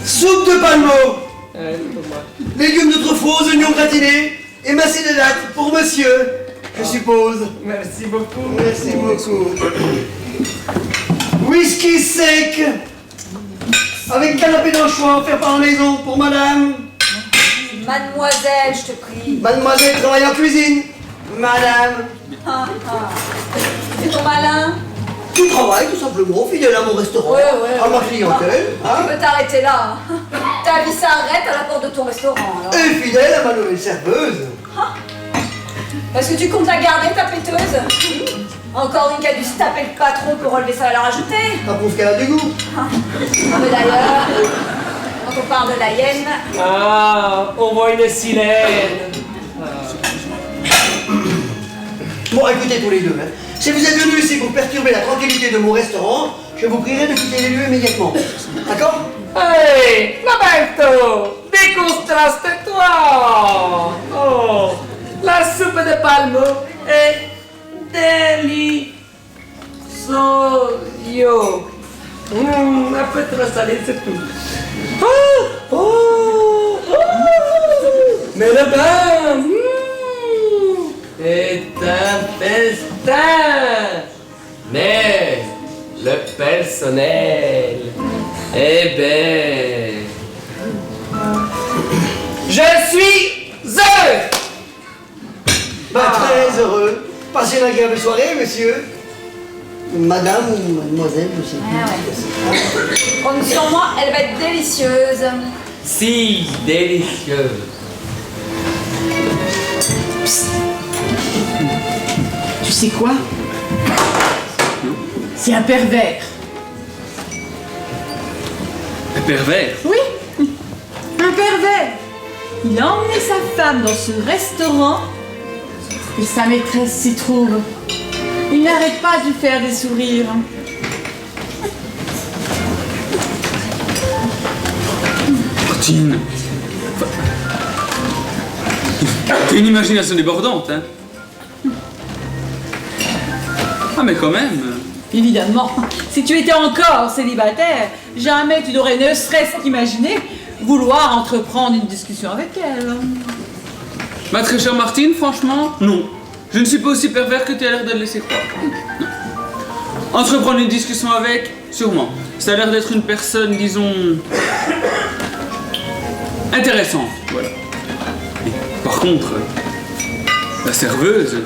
Soupe de palmo, légumes de truffaut, oignons gratinés et massé de dattes pour monsieur, je suppose. Merci beaucoup. Merci beaucoup. Whisky sec avec canapé d'anchois offert par la maison pour madame. Mademoiselle, je te prie. Mademoiselle travaille en cuisine. Madame. Ah, ah. C'est ton malin. Tu travailles tout simplement, fidèle à mon restaurant, Ouais. à ma clientèle. Tu Hein, peux t'arrêter là. Ta vie s'arrête à la porte de ton restaurant. Alors. et fidèle à ma nouvelle serveuse. Est-ce que tu comptes la garder, ta péteuse? Encore une qui a dû se taper le patron pour relever sa valeur ajoutée. Ça prouve qu'elle a du goût. Mais d'ailleurs, quand on parle de la hyène, Ah, on voit une silène. Bon, écoutez tous les deux. Hein. Si vous êtes venus ici pour perturber la tranquillité de mon restaurant, je vous prierai de quitter les lieux immédiatement. D'accord? Hey, Roberto, décontraste-toi. Oh, la soupe de palmo est délicieuse. Un peu trop salé, c'est tout. Mais le bain est un festin. Mais le personnel est belle. Je suis heureux. Bah, très heureux. Passez une agréable soirée, monsieur. Madame ou mademoiselle, je sais plus. compte sur moi, elle va être délicieuse. Si délicieuse. Tu sais quoi? C'est un pervers. Un pervers. Oui, un pervers. Il a emmené sa femme dans ce restaurant et sa maîtresse s'y trouve. Il n'arrête pas de lui faire des sourires. Martine. T'as une imagination débordante, hein? Ah, mais quand même. Évidemment, si tu étais encore célibataire, jamais tu n'aurais ne serait-ce qu'imaginé vouloir entreprendre une discussion avec elle. Ma très chère Martine, franchement, non. Je ne suis pas aussi pervers que tu as l'air de le laisser croire. Non. Entreprendre une discussion avec, sûrement. Ça a l'air d'être une personne, disons, intéressante, voilà. Et par contre, la serveuse,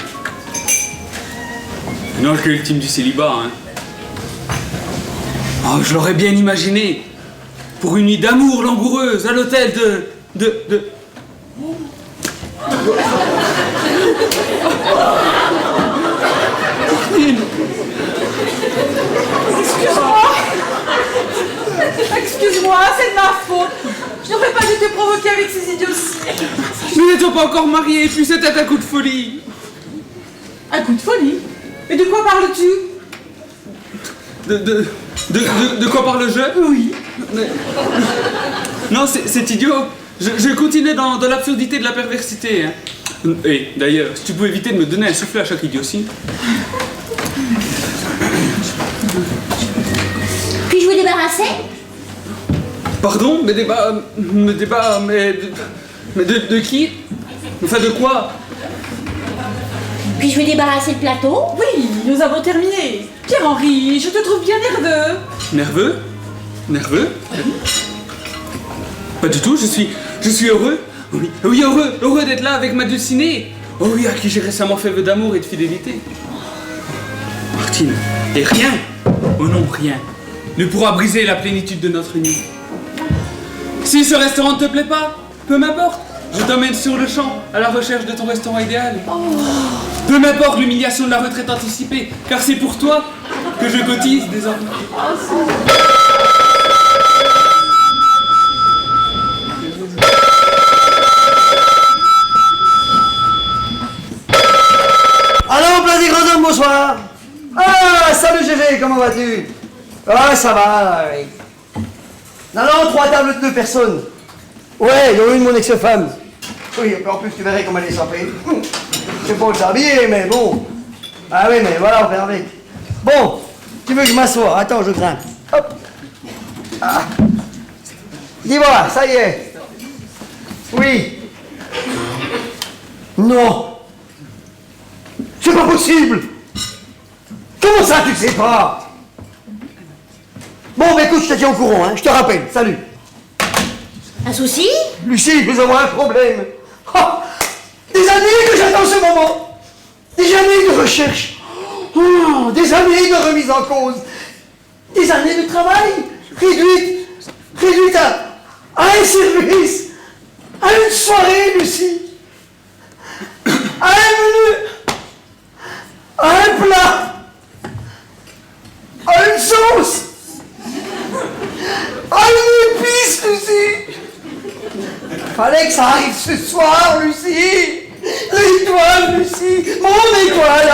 non, que l'ultime du célibat, hein. Oh, je l'aurais bien imaginé pour une nuit d'amour langoureuse à l'hôtel de... Excuse-moi, c'est de ma faute. Je n'aurais pas dû te provoquer avec ces idioties. Nous n'étions pas encore mariés, puis c'était un coup de folie. Un coup de folie? Et de quoi parles-tu? De quoi parle-je? Oui. Non, c'est idiot. Je continuais dans l'absurdité de la perversité. Hein. Et d'ailleurs, si tu pouvais éviter de me donner un soufflet à chaque idiotie. Puis-je vous débarrasser? Pardon, mais de qui? Enfin, de quoi? Puis-je vous débarrasser le plateau? Oui, nous avons terminé. Pierre-Henri, je te trouve bien nerveux. Nerveux? Nerveux? Pas du tout, je suis heureux. Oui, oui, heureux d'être là avec ma Dulcinée. Oh oui, à qui j'ai récemment fait vœu d'amour et de fidélité. Martine, et rien, oh non, rien, ne pourra briser la plénitude de notre union. Si ce restaurant ne te plaît pas, peu m'importe, je t'emmène sur le champ à la recherche de ton restaurant idéal. Peu m'importe l'humiliation de la retraite anticipée, car c'est pour toi que je cotise désormais. Allons, place des grands hommes, bonsoir. Ah, salut Gégé, comment vas-tu? Ah, ça va, oui. Non, 3 tables de 2 personnes. Ouais, il y a une mon ex-femme. Oui, en plus tu verrais comment elle est sapée. C'est pour s'habiller, mais bon. Ah oui, mais voilà, on fait avec. Bon, tu veux que je m'assoie? Attends, je grimpe. Hop. Ah. Dis-moi, ça y est. Oui. Non. C'est pas possible. Comment ça, tu sais pas? Bon, bah écoute, je te tiens au courant, hein. Je te rappelle. Salut. Un souci? Lucie, nous avons un problème. Oh, des années que j'attends ce moment. Des années de recherche. Oh, des années de remise en cause. Des années de travail réduites à un service, à une soirée, Lucie. À un menu. À un plat. À une sauce. À une épice, Lucie. Fallait que ça arrive ce soir, Lucie. L'étoile, Lucie. Mon étoile.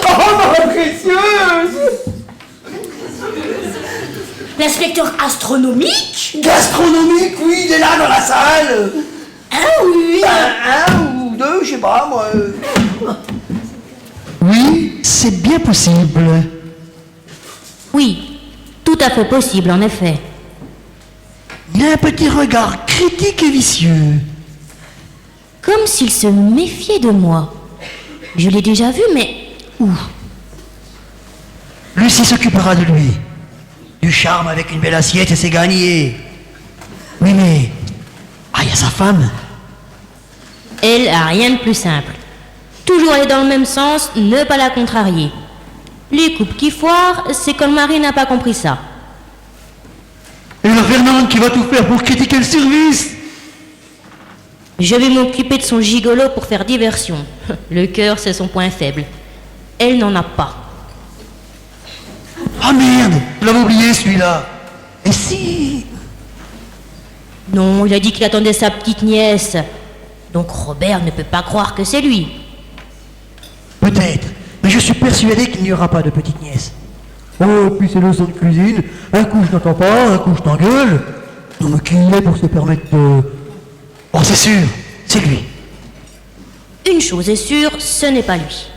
Oh, ma précieuse. L'inspecteur astronomique? Gastronomique, oui, il est là dans la salle. Oui. Un ou deux, je sais pas, moi. Oui, c'est bien possible. Oui, tout à fait possible, en effet. Il a un petit regard critique et vicieux. Comme s'il se méfiait de moi. Je l'ai déjà vu, mais où? Lucie s'occupera de lui. Du charme avec une belle assiette et c'est gagné. Oui, mais... Ah, il y a sa femme. Elle a rien de plus simple. Toujours aller dans le même sens, ne pas la contrarier. Les couples qui foirent, c'est quand le mari n'a pas compris ça. Et la Fernande qui va tout faire pour critiquer le service. Je vais m'occuper de son gigolo pour faire diversion. Le cœur, c'est son point faible. Elle n'en a pas. Ah merde, je l'avais oublié celui-là. Et si... Non, il a dit qu'il attendait sa petite nièce. Donc Robert ne peut pas croire que c'est lui. Peut-être, mais je suis persuadé qu'il n'y aura pas de petite nièce. Oh, puis c'est le son de cuisine. Un coup je n'entends pas, un coup je t'engueule. Non mais qui il est pour se permettre de... Oh c'est sûr, c'est lui. Une chose est sûre, ce n'est pas lui.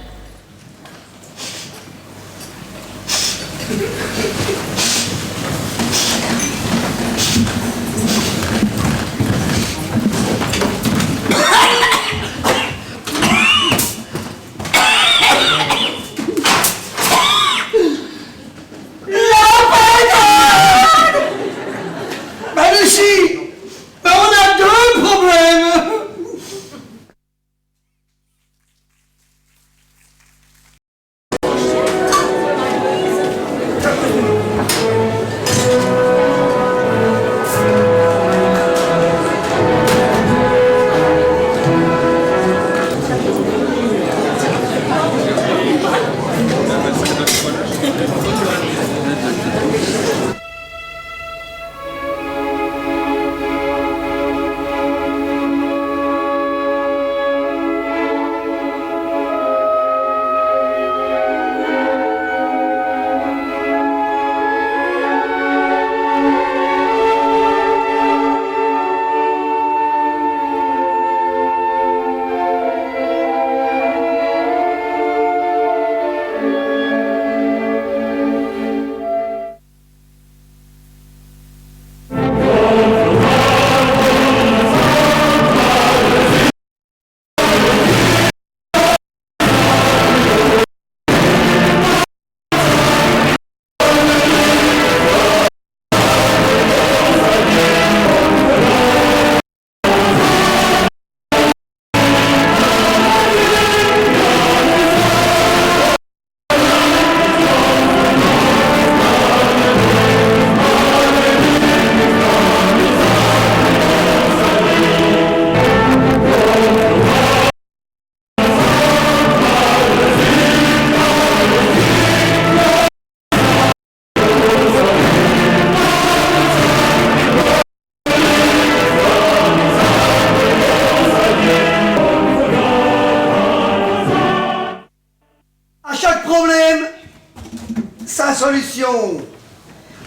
solution.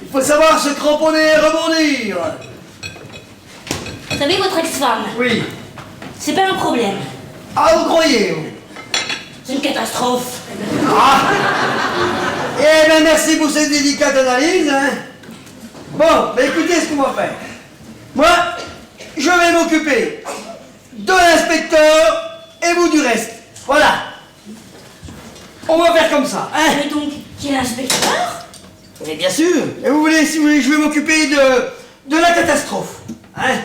Il faut savoir se cramponner et rebondir. Vous savez, votre ex-femme, Oui. c'est pas un problème. Ah, vous croyez, vous? C'est une catastrophe. Ah. Eh bien, merci pour cette délicate analyse, hein. Bon, ben écoutez ce qu'on va faire. Moi, je vais m'occuper de l'inspecteur et vous du reste. Voilà. On va faire comme ça, hein. Mais donc, quel inspecteur? Mais bien sûr. Et vous voulez, si vous voulez, je vais m'occuper de la catastrophe. Hein.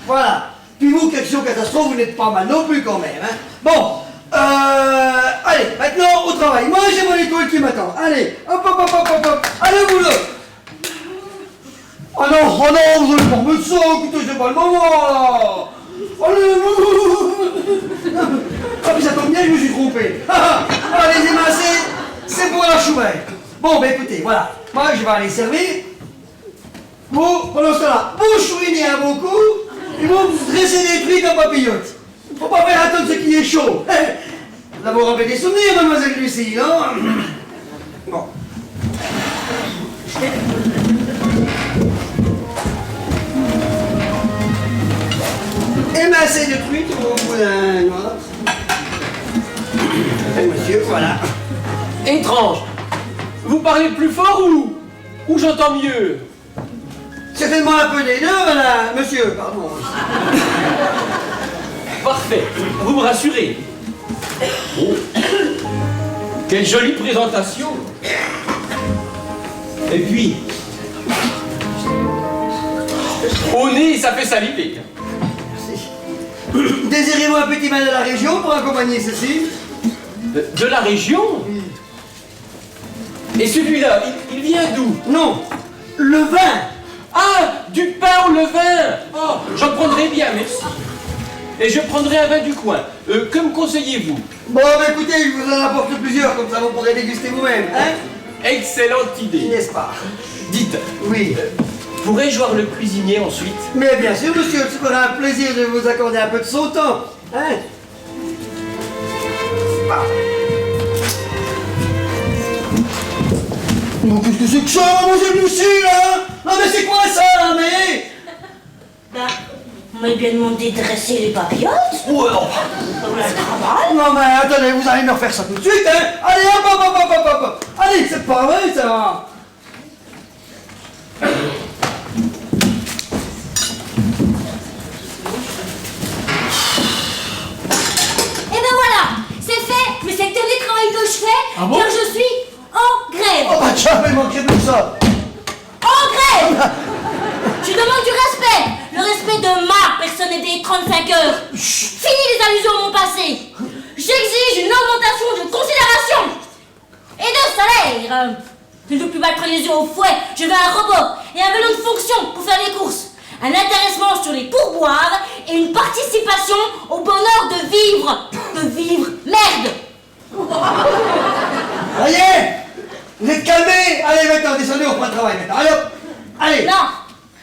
Voilà. Puis vous, question catastrophe, vous n'êtes pas mal non plus quand même. Hein. Bon. Allez, maintenant au travail. Moi, j'ai mon école qui m'attend. Allez, hop, hop, hop, hop, hop, hop. Allez au boulot. Oh non, vous allez pas me ça. Écoutez, c'est pas le moment, là. Allez, ah, puis ça tombe bien, je me suis trompé. Allez, les émincés, c'est pour la choubelle. Bon, ben écoutez, voilà. Moi, je vais aller servir. Vous, pendant ce temps-là, vous chouinez à vos coups et vous dressez des trucs en papillote. Faut pas faire attendre ce qui est chaud. Vous avez rappelé des souvenirs, mademoiselle Lucie, non? Bon. Émincez de trucs au bout d'un noir. Monsieur, voilà. Étrange. Vous parlez plus fort ou j'entends mieux? Certainement un peu des deux, voilà. Monsieur, pardon. Parfait. Vous me rassurez. Oh. Quelle jolie présentation. Et puis, au nez, ça fait saliver. Désirez-vous un petit vin de la région pour accompagner ceci? De la région? Et celui-là, il vient d'où? Non, le vin. Ah, du pain au levain. Oh, j'en prendrai bien, merci. Et je prendrai un vin du coin. Que me conseillez-vous? Bon, bah écoutez, je vous en apporte plusieurs, comme ça vous pourrez déguster vous-même, hein? Excellente idée. N'est-ce pas? Dites, Oui. pourrais-je voir le cuisinier ensuite? Mais bien sûr, monsieur, ce sera un plaisir de vous accorder un peu de son temps, hein? Ah. Oh, qu'est-ce que c'est que ça, mademoiselle Lucie, là? Non mais c'est quoi ça, là, mais? Bah, on m'a bien demandé de dresser les papillotes. Ouais, oh. Pour le travail. Non mais attendez, vous allez me refaire ça tout de suite, hein? Allez, hop, hop, hop, hop, hop, hop. Allez, c'est pas vrai, ça. Et ben voilà, c'est fait, mais c'est le dernier travail que je fais, Ah bon? car je suis en grève. Oh bah tiens, mais manquerait plus que ça. En grève. Je demande du respect, le respect de ma personne et des 35 heures. Fini les allusions à mon passé. J'exige une augmentation de considération et de salaire. Je ne veux plus battre les yeux au fouet, je veux un robot et un vélo de fonction pour faire les courses. Un intéressement sur les pourboires et une participation au bonheur de vivre. De vivre, merde. Ça y est. Vous êtes calmés. Allez, maintenant, descendez au point de travail, maintenant. Allez, hop. Allez. Non,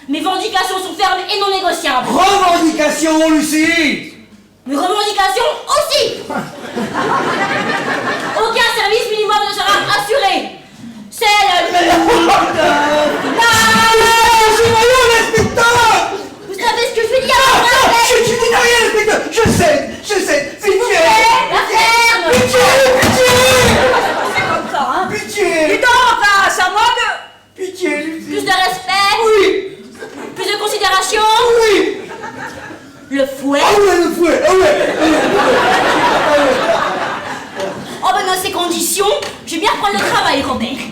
mes revendications sont fermes et non négociables. Revendication, Lucie. Mes revendications aussi. Aucun service minimum ne sera assuré. C'est le... L'inspecteur. Vous savez ce que je veux dire? Je dis rien, l'inspecteur. Je sais. Pitié. La ferme. Pitié. C'est comme ça, hein? Pitié. Dis donc, là, c'est à moi de... Pitié, Lucie. Plus de respect. Oui. Plus de considération. Oui. Le fouet. Ah ouais, le fouet. Ah ouais. Oh ben dans ces conditions, je vais bien reprendre le travail, Robert.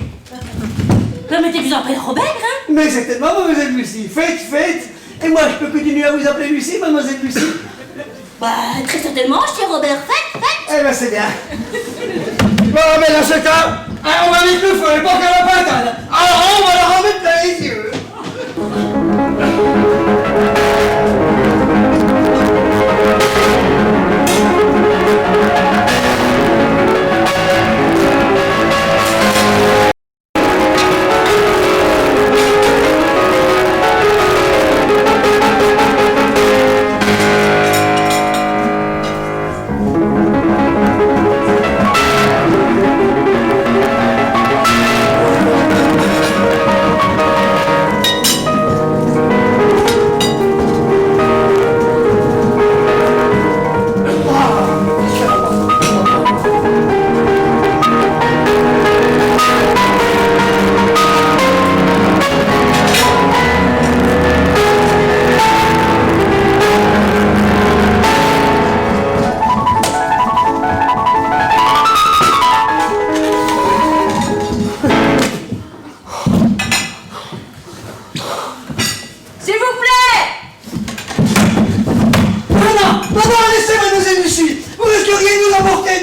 Permettez-vous d'appeler Robert, hein? Mais certainement, mademoiselle Lucie. Faites. Et moi, je peux continuer à vous appeler Lucie, mademoiselle Lucie? Bah, très certainement, je dis Robert, faites. Eh ben, c'est bien. Bon, mais dans ce cas, on va mettre le feu, pas qu'à la patate. Alors, on va leur remettre plein les yeux.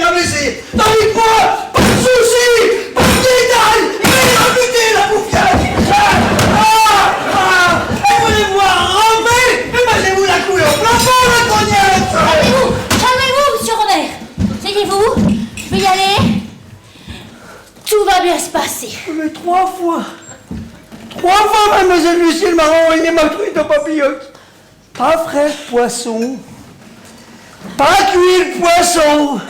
la blessée. Dites-moi, pas de soucis, pas de détails, il va buter la bouffiette. Et vous les voir ramper, imaginez-vous la couille au plafond, la cognette. Calmez-vous, monsieur Robert. Asseyez-vous, je vais y aller. Tout va bien se passer. Mais 3 fois, mademoiselle Lucille m'a renvoyé ma truite au papillote. Pas frais le poisson, pas cuit le poisson,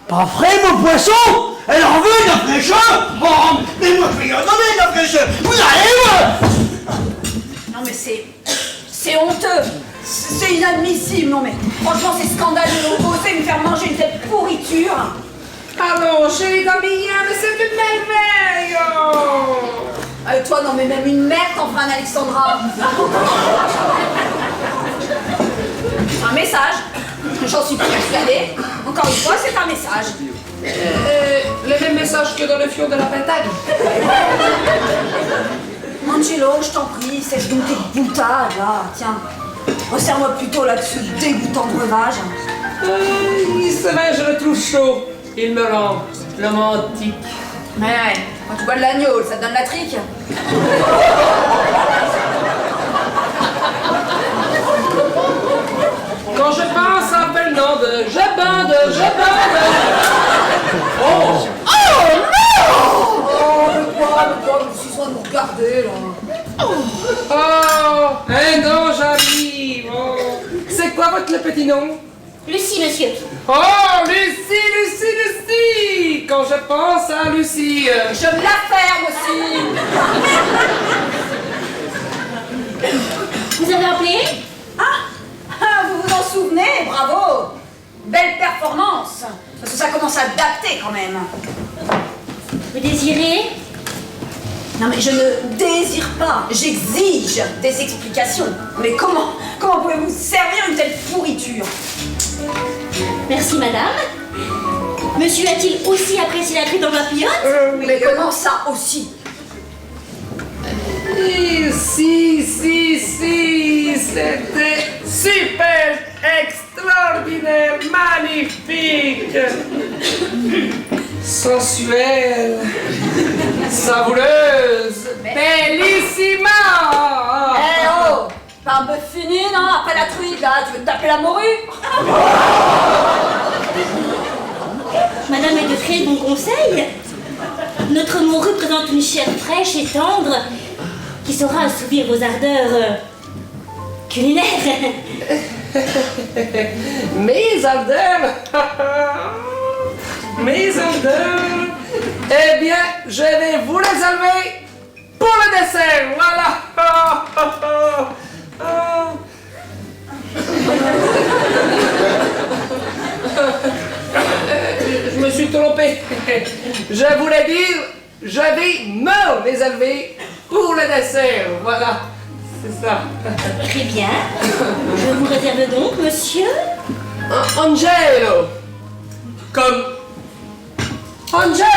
pas frais mon poisson. Elle en veut de la fraîcheur. Oh, mais moi je vais y en donner de la fraîcheur. Vous allez voir. Non mais c'est honteux. C'est inadmissible, non mais franchement c'est scandaleux. Vous osez me faire manger une telle pourriture. Allons, chérie d'Amillien, mais c'est une merveille! Toi non mais même une mère t'en fera un Alexandra. Un message. J'en suis persuadée. Encore une fois, c'est un message. Le même message que dans le fion de la Pentade. Angelo, je t'en prie, cesse donc tes boutades là. Tiens, resserre-moi plutôt là-dessus, dégoûtant breuvage. C'est vrai, je le trouve chaud. Il me rend romantique. Ouais, quand tu bois de l'agneau, ça te donne la trique. Quand je pense à Fernande, je bande. Oh non! Oh, mais quoi, je suis de nous regarder là. Oh, non, j'arrive. Oh. C'est quoi votre petit nom? Lucie, monsieur. Oh, Lucie! Quand je pense à Lucie... Je me la ferme aussi. Vous avez appelé? Vous vous en souvenez? Bravo. Belle performance. Parce que ça commence à dater quand même. Vous désirez? Non mais je ne désire pas, j'exige des explications. Mais comment pouvez-vous servir une telle pourriture? Merci, madame. Monsieur a-t-il aussi apprécié la truite dans ma papillote? Mais comment ça aussi? Si, c'était super, extraordinaire, magnifique, sensuelle, savoureuse, bellissima. Eh oh, pas un peu fini, non? Après la truite, là, tu veux te taper la morue? Madame est de très bons conseils. Notre morue présente une chair fraîche et tendre qui saura assouvir vos ardeurs culinaires. Mes ardeurs. Eh bien, je vais vous les enlever pour le dessert, voilà. Je me suis trompé. Je voulais dire, je vais me les enlever pour le dessert, voilà. C'est ça. Très bien. Je vous réserve donc, monsieur. Angelo. Comme Angelo.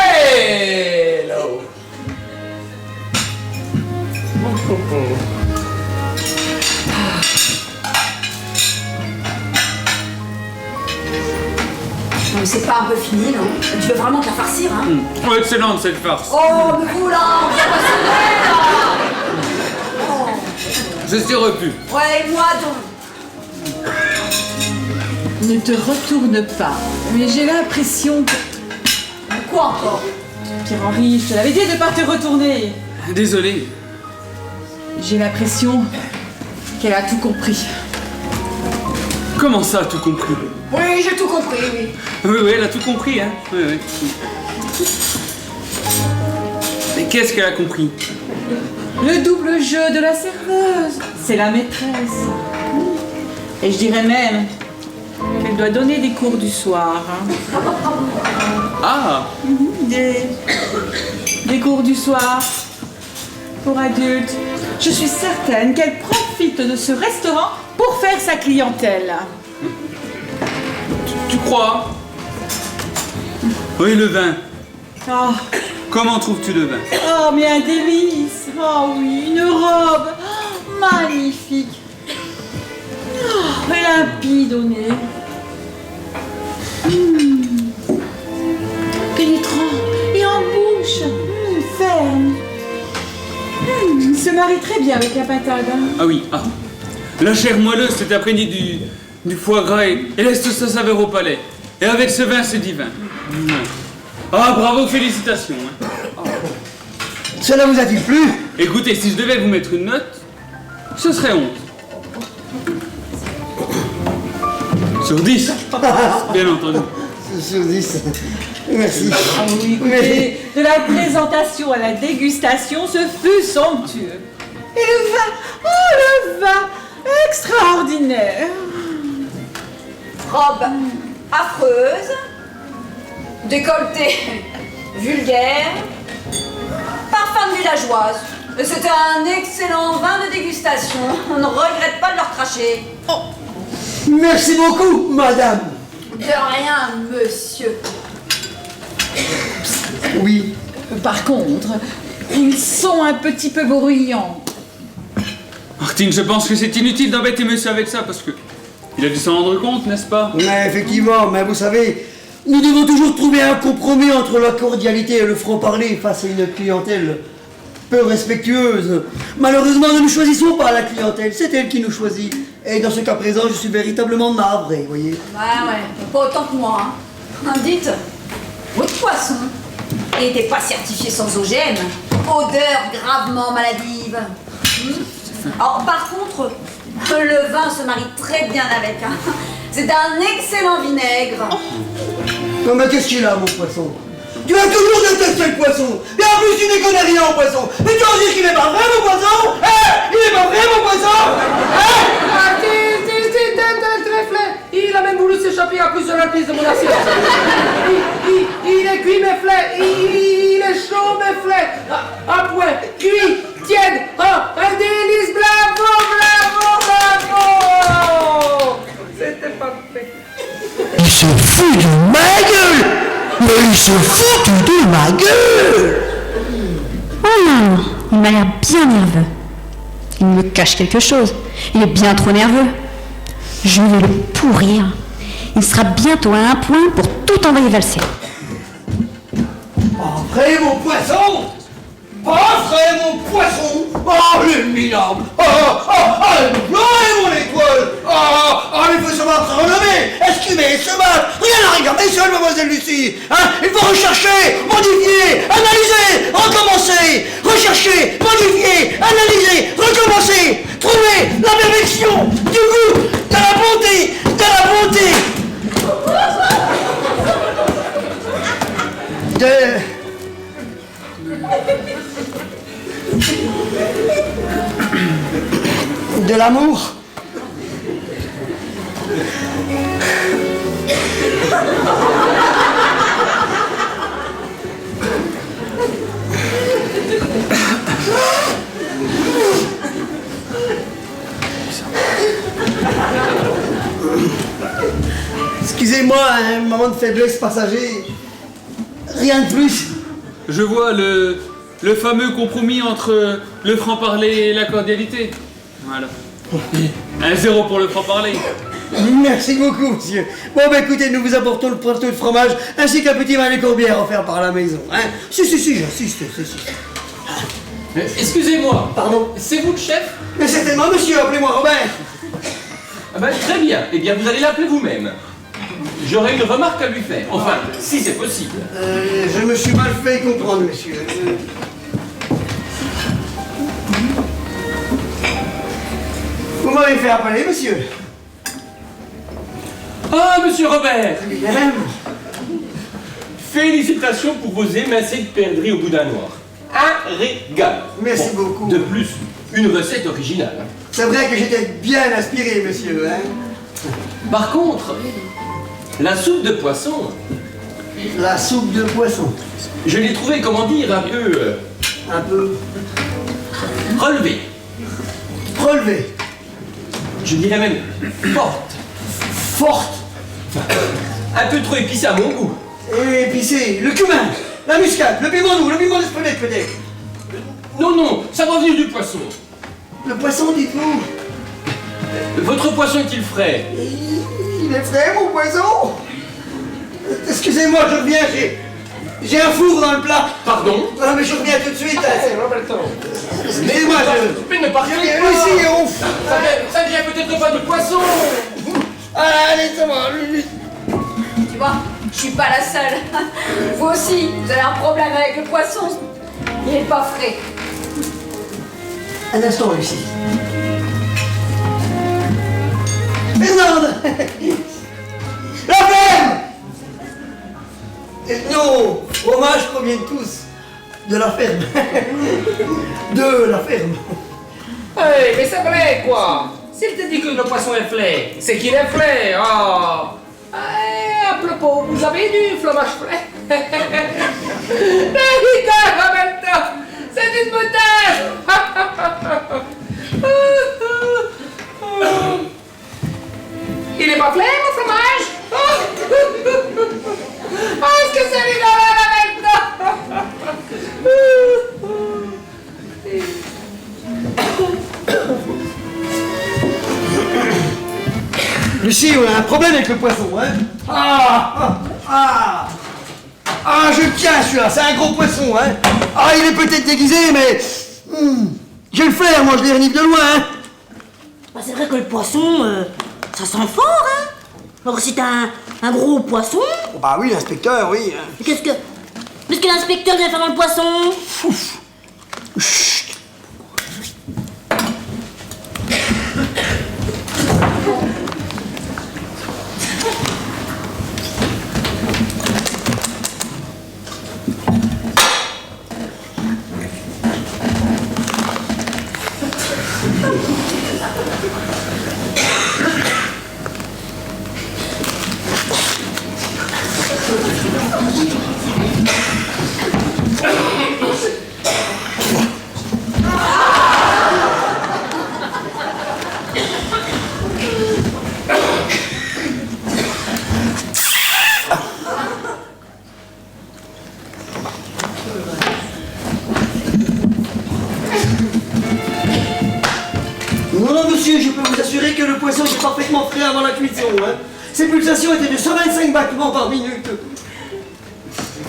Non mais c'est pas un peu fini, non? Tu veux vraiment te la farcir, hein? Oh, excellente cette farce. Oh, mais vous là, on vient pas sauver, là! Oh. Je suis repu. Ouais, moi donc. Ne te retourne pas. Mais j'ai l'impression que... Quoi encore? Pierre-Henri, je te l'avais dit de ne pas te retourner. Désolé. J'ai l'impression qu'elle a tout compris. Comment ça, tout compris? Oui, j'ai tout compris, oui. Oui, elle a tout compris, hein. Oui. Mais qu'est-ce qu'elle a compris? Le double jeu de la serveuse, c'est la maîtresse. Et je dirais même qu'elle doit donner des cours du soir. Hein. Ah! Des cours du soir pour adultes. Je suis certaine qu'elle profite de ce restaurant pour faire sa clientèle. Tu crois? Oui, le vin. Oh, Comment trouves-tu le vin? oh, mais un délice. Oh oui, une robe magnifique. Oh, et limpide au nez. marie très bien avec la patate. Hein. Ah oui, ah. La chair moelleuse cet après-midi du foie gras et laisse sa saveur au palais. Et avec ce vin, c'est divin. Ouais. Ah, bravo, félicitations. Hein. Cela vous a-t-il plu? Écoutez, si je devais vous mettre une note, ce serait 11. Sur 10, bien entendu. Sur 10. Merci. Ah oui, écoutez, de la présentation à la dégustation, ce fut somptueux. Et le vin, oh le vin, extraordinaire. Robe affreuse, décolleté vulgaire, parfum de villageoise. Et c'était un excellent vin de dégustation. On ne regrette pas de leur cracher. Merci beaucoup, madame. De rien, monsieur. Oui. Par contre, ils sont un petit peu bruyants. Martine, je pense que c'est inutile d'embêter monsieur avec ça parce que il a dû s'en rendre compte, n'est-ce pas? Mais effectivement, mais vous savez, nous devons toujours trouver un compromis entre la cordialité et le franc-parler face à une clientèle peu respectueuse. Malheureusement, nous ne choisissons pas la clientèle, c'est elle qui nous choisit. Et dans ce cas présent, je suis véritablement navré, vous voyez. Ouais, pas autant que moi. Hein. Dites, votre poisson n'était pas certifié sans OGM. Odeur gravement maladive. Alors, par contre, le vin se marie très bien avec. Hein. C'est un excellent vinaigre. Non mais qu'est-ce qu'il a, mon poisson? Tu as toujours détesté le poisson. Et en plus, tu n'y connais rien au poisson. Mais tu vas dire qu'il n'est pas vrai, mon poisson? Il n'est pas vrai, mon poisson? Il a même voulu s'échapper à plusieurs reprises de mon assiette. Il est cuit, mes flets. Il est chaud, mes flets. À point, cuit, tiède. Un délice. Bravo. C'était parfait. Il se fout de ma gueule! Mais il se fout de ma gueule! Oh non, il m'a l'air bien nerveux. Il me cache quelque chose. Il est bien trop nerveux. Je vais le pourrir. Il sera bientôt à un point pour tout envoyer valser. Pas vrai, mon poisson? Pas vrai, mon poisson? Oh, le minable! Mon étoile! Il faut savoir se renommer, esquiver, se battre! Rien à regarder seul, mademoiselle Lucie! Hein? Il faut rechercher, modifier, analyser, recommencer! Rechercher, modifier, analyser, recommencer! Trouver la perfection du goût, de la bonté, de la beauté! De l'amour. Excusez-moi, un moment de faiblesse passager. Rien de plus. Je vois le fameux compromis entre le franc-parler et la cordialité. Voilà. 1-0 pour le franc-parler. Merci beaucoup, monsieur. Bon, écoutez, nous vous apportons le plateau de fromage ainsi qu'un petit vin de courbière offert par la maison. Hein? Si, j'insiste, si. Excusez-moi. Pardon? C'est vous le chef? Mais certainement, monsieur, appelez-moi Robert. Ah ben, très bien. Eh bien, vous allez l'appeler vous-même. J'aurais une remarque à lui faire. Enfin, si c'est possible. Je me suis mal fait comprendre, monsieur. Vous m'avez fait appeler, monsieur. Ah, monsieur Robert! Lui-même. Félicitations pour vos émincés de perdrix au boudin noir. Un régal. Merci beaucoup. De plus, une recette originale. C'est vrai que j'étais bien inspiré, monsieur. Hein? Par contre, la soupe de poisson, La soupe de poisson. je l'ai trouvée, comment dire, un peu Un peu relevée. relevée. Je dirais même forte. Forte. Un peu trop épicée à mon goût. Et épicée. Le cumin. La muscade. Le piment doux. Le piment d'Espelette, peut-être. Non, ça va venir du poisson. Le poisson, dites-vous. Votre poisson est-il frais? Il est frais, mon poisson. Excusez-moi, je reviens. J'ai un four dans le plat. Pardon? Non, mais je reviens tout de suite. Roberto. Excusez-moi, Mais ne partez Viens pas. ici, ouf. Ça ne vient peut-être pas du poisson. Allez, c'est bon. Tu vois, je suis pas la seule. Vous aussi, vous avez un problème avec le poisson. Il est pas frais. Un instant, Lucie. Fernande. La ferme. Non, fromage proviennent tous de la ferme. De la ferme. Hey, mais c'est vrai, quoi. S'il te dit que le poisson est frais, c'est qu'il est frais. Oh. À propos, vous avez du fromage frais? Mais rigole, Roberto. C'est une bouteille. Il est pas frais, mon fromage? Oh, est-ce que c'est rigolo, Lucie, on a un problème avec le poisson, hein? Ah, je le tiens, celui-là, c'est un gros poisson, hein? Ah, il est peut-être déguisé, mais... j'ai le flair, moi, je les renifle de loin, hein? Bah, c'est vrai que le poisson, ça sent fort, hein. Alors c'est un gros poisson. Bah oui, l'inspecteur, oui. Mais qu'est-ce que l'inspecteur vient faire dans le poisson? Chut. Non, monsieur, je peux vous assurer que le poisson est parfaitement frais avant la cuisson, hein. Ses pulsations étaient de 125 battements par minute.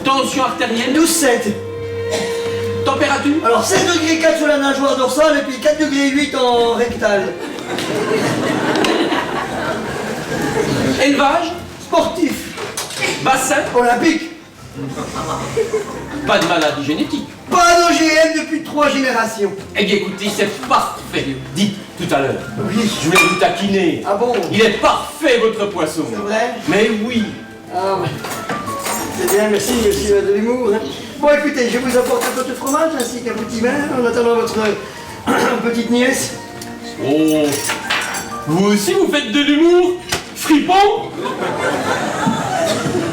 Tension artérielle. 12,7. Température. Alors 16 degrés 4 sur la nageoire dorsale et puis 4 degrés 8 en rectal. Élevage. Sportif. Bassin. Olympique. Pas de maladie génétique. Pas d'OGM depuis 3 générations. Eh bien écoutez, c'est parfait. Dites tout à l'heure. Oui. Je voulais vous taquiner. Ah bon? Il est parfait votre poisson. C'est vrai? Mais oui. Ah ouais. C'est bien, merci de l'humour. Hein. Bon, écoutez, je vous apporte un peu de fromage ainsi qu'un petit vin en attendant votre petite nièce. Oh. Vous aussi vous faites de l'humour? Fripon?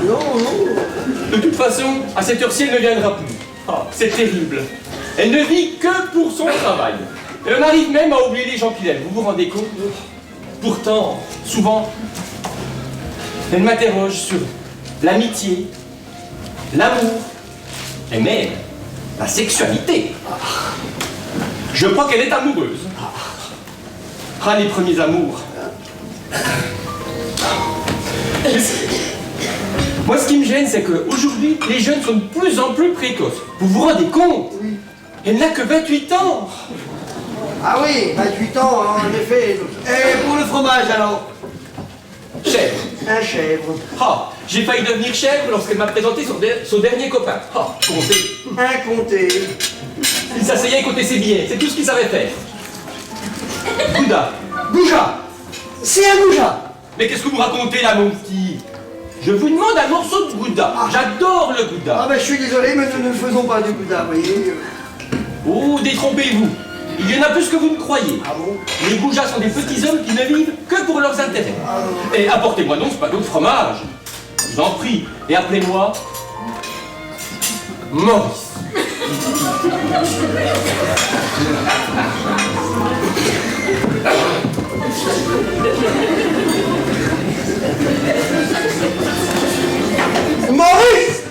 Non. De toute façon, à cette heure-ci, elle ne viendra plus. Ah, c'est terrible. Elle ne vit que pour son travail. Et on arrive même à oublier les gens qu'il aime. Vous vous rendez compte? Pourtant, souvent, elle m'interroge sur l'amitié, l'amour et même la sexualité. Je crois qu'elle est amoureuse. Ah, les premiers amours. Moi, ce qui me gêne, c'est qu'aujourd'hui, les jeunes sont de plus en plus précoces. Vous vous rendez compte? Oui. Elle n'a que 28 ans. Ah oui, 28 ans, en effet. Et pour le fromage, alors? Chèvre. Un chèvre. Ah, j'ai failli devenir chèvre lorsqu'elle m'a présenté son dernier copain. Ah, comptez. Un comté. Il s'asseyait et comptait ses billets. C'est tout ce qu'il savait faire. Gouda. Gouja. C'est un gouja. Mais qu'est-ce que vous racontez là, mon petit? Je vous demande un morceau de gouda. J'adore le gouda. Ah ben je suis désolé, mais nous ne faisons pas du gouda, vous voyez. Oh, détrompez-vous. Il y en a plus que vous ne croyez. Ah bon? Les goujats sont des petits hommes qui ne vivent que pour leurs intérêts. Ah non. Et apportez-moi donc ce plateau de fromage. Je vous en prie. Et appelez-moi Maurice. Maurice!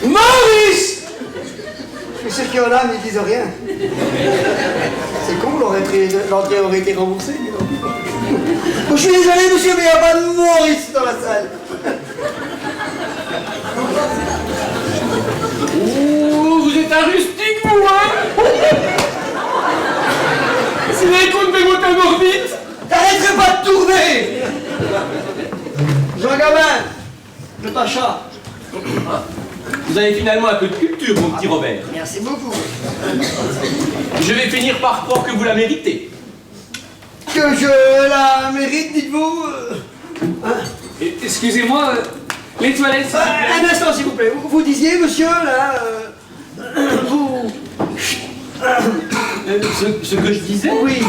Maurice! Je suis sûr qu'il y en a, mais ils disent rien. C'est con, l'entrée aurait été remboursée. Oh, je suis désolé, monsieur, mais il n'y a pas de Maurice dans la salle. Oh, vous êtes un rustique, Jean Gabin, je t'acharge. Vous avez finalement un peu de culture, mon petit Robert. Merci beaucoup. Je vais finir par croire que vous la méritez. Que je la mérite, dites-vous Excusez-moi, les toilettes, s'il vous plaît. Un instant, s'il vous plaît. Vous disiez, monsieur, là, vous... Ce que je disais, Oui.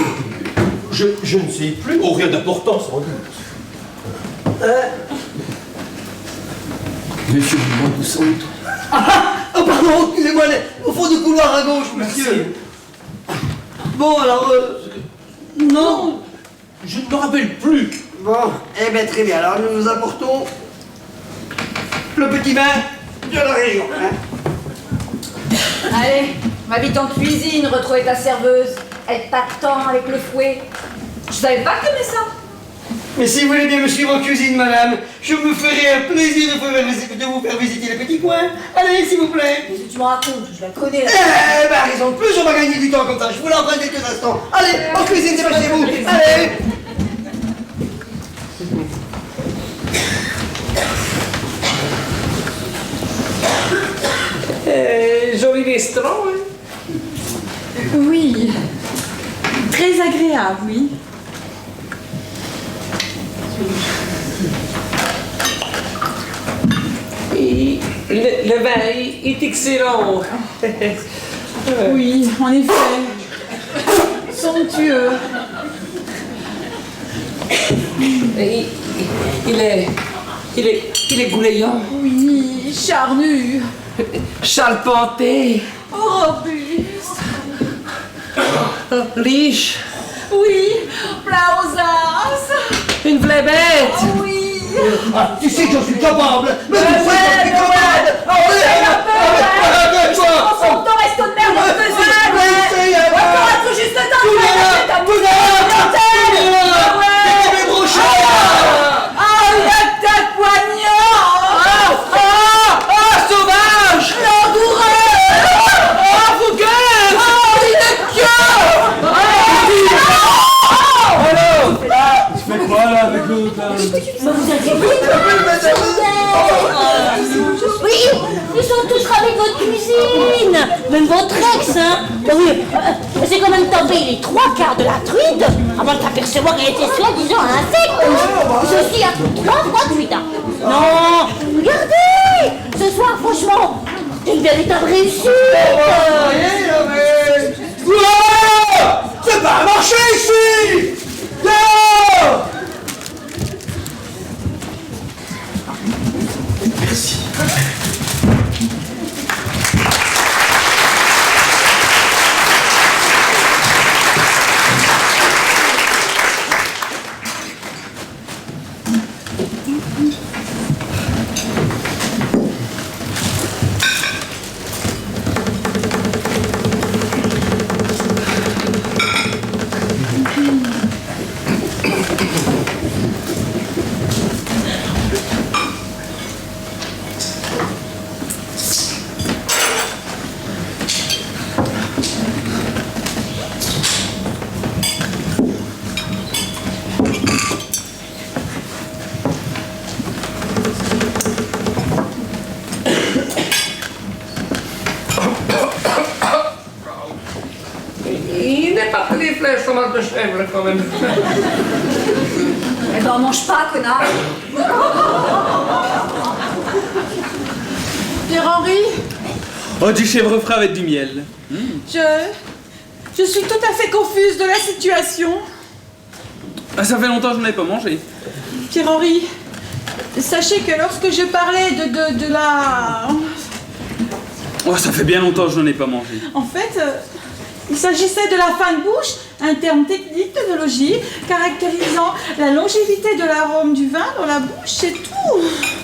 je ne sais plus. Oh, rien d'important, sans doute. Monsieur Dumont de Santo. Oh, pardon, excusez-moi, au fond du couloir à gauche, monsieur. Bon, alors, non. Je ne me rappelle plus. Bon, eh bien, très bien. Alors, nous vous apportons le petit vin de la région. Hein. Allez, ma vite en cuisine, retrouver ta serveuse. Elle t'attend avec le fouet. Je savais pas que t'aimais ça. Mais si vous voulez bien me suivre en cuisine, madame, je me ferai un plaisir de vous faire visiter les petits coins. Allez, s'il vous plaît. Qu'est-ce que tu me racontes? Je la connais là. Eh ben, raison de plus, on va gagner du temps comme ça. Je vous l'emprunte quelques instants. Allez, en cuisine, c'est pas chez vous. Allez. Joli restaurant, hein? Oui. Très agréable, oui. Et le vin est excellent. Oui, en effet. Somptueux. Et il est goulayant, Oui, charnu. charpenté, Robuste. riche, Oui, plein aux as. une vraie bête. Oui. Ah, tu sais que je suis capable. Mais tu sais que je suis ouais, capable. Son ton resto de merde, on le faisait. Encore un tout juste temps. Ah, la tête poignant. Sauvage! Fougueuse! Tu fais quoi là avec l'autre là? Oui, ils sont tous ravis de votre cuisine. Même votre ex, hein. Oui, c'est quand même tombé les 3/4 de la truite avant de s'apercevoir qu'elle était soi-disant un insecte. Ceci a 3 fois de suite. Hein. Non, regardez. Ce soir, franchement, c'est une véritable réussite. C'est pas un marché ici. Non. Il n'est pas très flèche, fromage de chèvre quand même. Eh ben, on mange pas, connard. Pierre-Henri, Oh, du chèvre frais avec du miel. je suis tout à fait confuse de la situation. Ah, ça fait longtemps que je n'en ai pas mangé. Pierre-Henri, sachez que lorsque je parlais de la... Oh, ça fait bien longtemps que je n'en ai pas mangé. En fait, il s'agissait de la fin de bouche, un terme technique d'œnologie caractérisant la longévité de l'arôme du vin dans la bouche, c'est tout.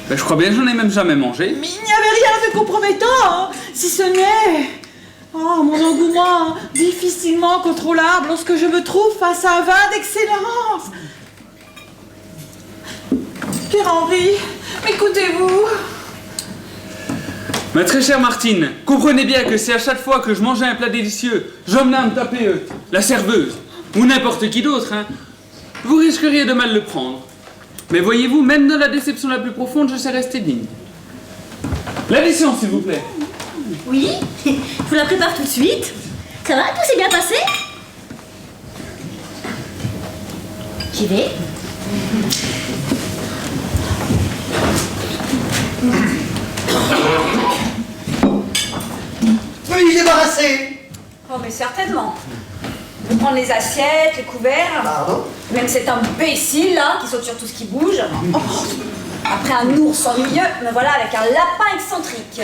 Ben, je crois bien que j'en ai même jamais mangé. Mais il n'y avait rien de compromettant, hein, si ce n'est... Oh, mon engouement difficilement contrôlable lorsque je me trouve face à un vin d'excellence. Pierre-Henri, m'écoutez-vous? Ma très chère Martine, comprenez bien que si à chaque fois que je mangeais un plat délicieux, j'emmenais à me taper la serveuse, ou n'importe qui d'autre, hein, vous risqueriez de mal le prendre. Mais voyez-vous, même dans la déception la plus profonde, je sais rester digne. L'addition, s'il vous plaît. Oui, je vous la prépare tout de suite. Ça va, tout s'est bien passé? J'y vais. Veuillez débarrasser. Oh, mais certainement. Je vais prendre les assiettes, les couverts. Pardon? Même cet imbécile là qui saute sur tout ce qui bouge. Oh, après un ours ennuyeux, me voilà avec un lapin excentrique.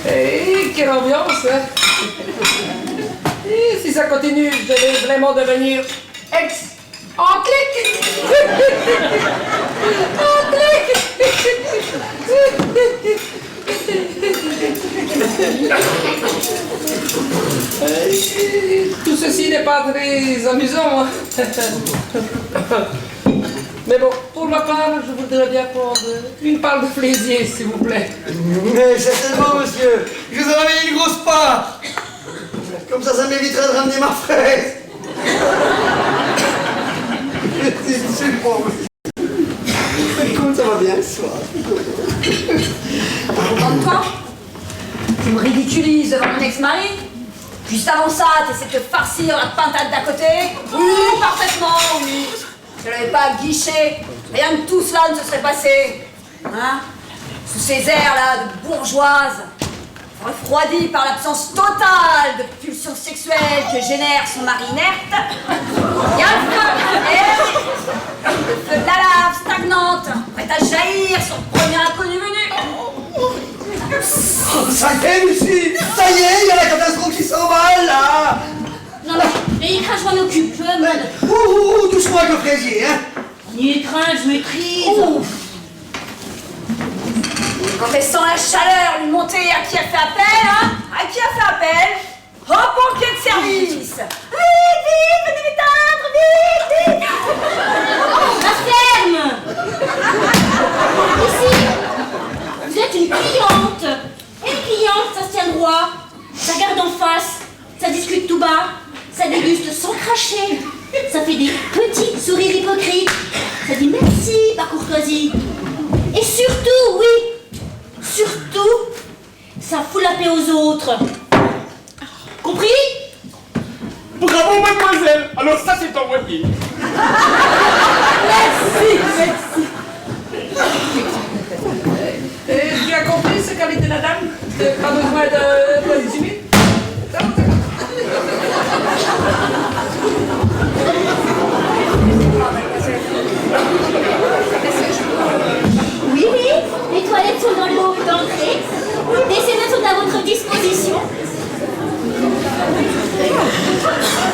Et quelle ambiance, hein? Et si ça continue, je vais vraiment devenir en clic. En clic. Tout ceci n'est pas très amusant, hein. Mais bon, pour ma part, je voudrais bien prendre une part de plaisir, s'il vous plaît. Mais certainement, monsieur. Je vous en avais une grosse part. Comme ça m'évitera de ramener ma fraise. C'est bon. Écoute, ça va bien ce soir. Contente-toi. Tu me ridiculises devant mon ex-mari. Juste avant ça, t'essaies de te farcir la pintade d'à côté. Oui, parfaitement, oui. Si je n'avais pas guiché, rien de tout cela ne se serait passé. Hein? Sous ces airs-là de bourgeoise, refroidie par l'absence totale de pulsions sexuelles que génère son mari inerte, il y a le feu, le feu de la lave stagnante, prête à jaillir sur le premier inconnu venu. Ça y est, Lucie. Ça y est, il y a la catastrophe qui s'emballe, là. Non, mais les écrans, je m'en occupe, je me mène. Ouh, doucement avec le fraisier, hein. Les écrans, je maîtrise. Quand elle sent la chaleur lui monter, à qui a fait appel, hein? À qui a fait appel? Au pompier de service! Vite, vite, venez m'éteindre, vite, vite! La ferme. Ici, vous êtes une cliente. Et une cliente, ça se tient droit. Ça regarde en face. Ça discute tout bas. Ça déguste sans cracher. Ça fait des petits sourires hypocrites. Ça dit merci par courtoisie. Et surtout, oui, surtout, ça fout la paix aux autres. Compris? Bravo, mademoiselle. Alors ça, c'est envoyé. Merci. Tu as compris ce qu'a dit la dame? Pas besoin de résumer? Oui, oui, les toilettes sont dans le hall d'entrée. Les CV sont à votre disposition.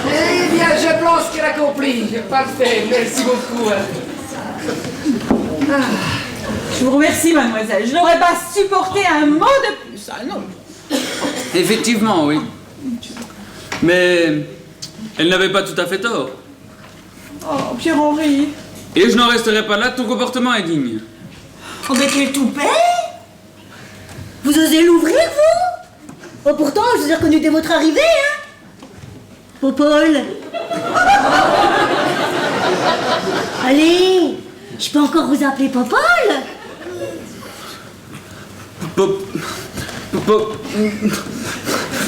Eh bien, je pense qu'elle a compris. Parfait, merci beaucoup. Je vous remercie, mademoiselle. Je n'aurais pas supporté un mot de plus. Ah non. Effectivement, oui. Mais elle n'avait pas tout à fait tort. Oh, Pierre-Henri. Et je n'en resterai pas là, ton comportement est digne. Oh, mais quel toupet! Vous osez l'ouvrir, vous? Oh, pourtant, je vous ai reconnu dès votre arrivée, hein? Popole! Allez! Je peux encore vous appeler Popole?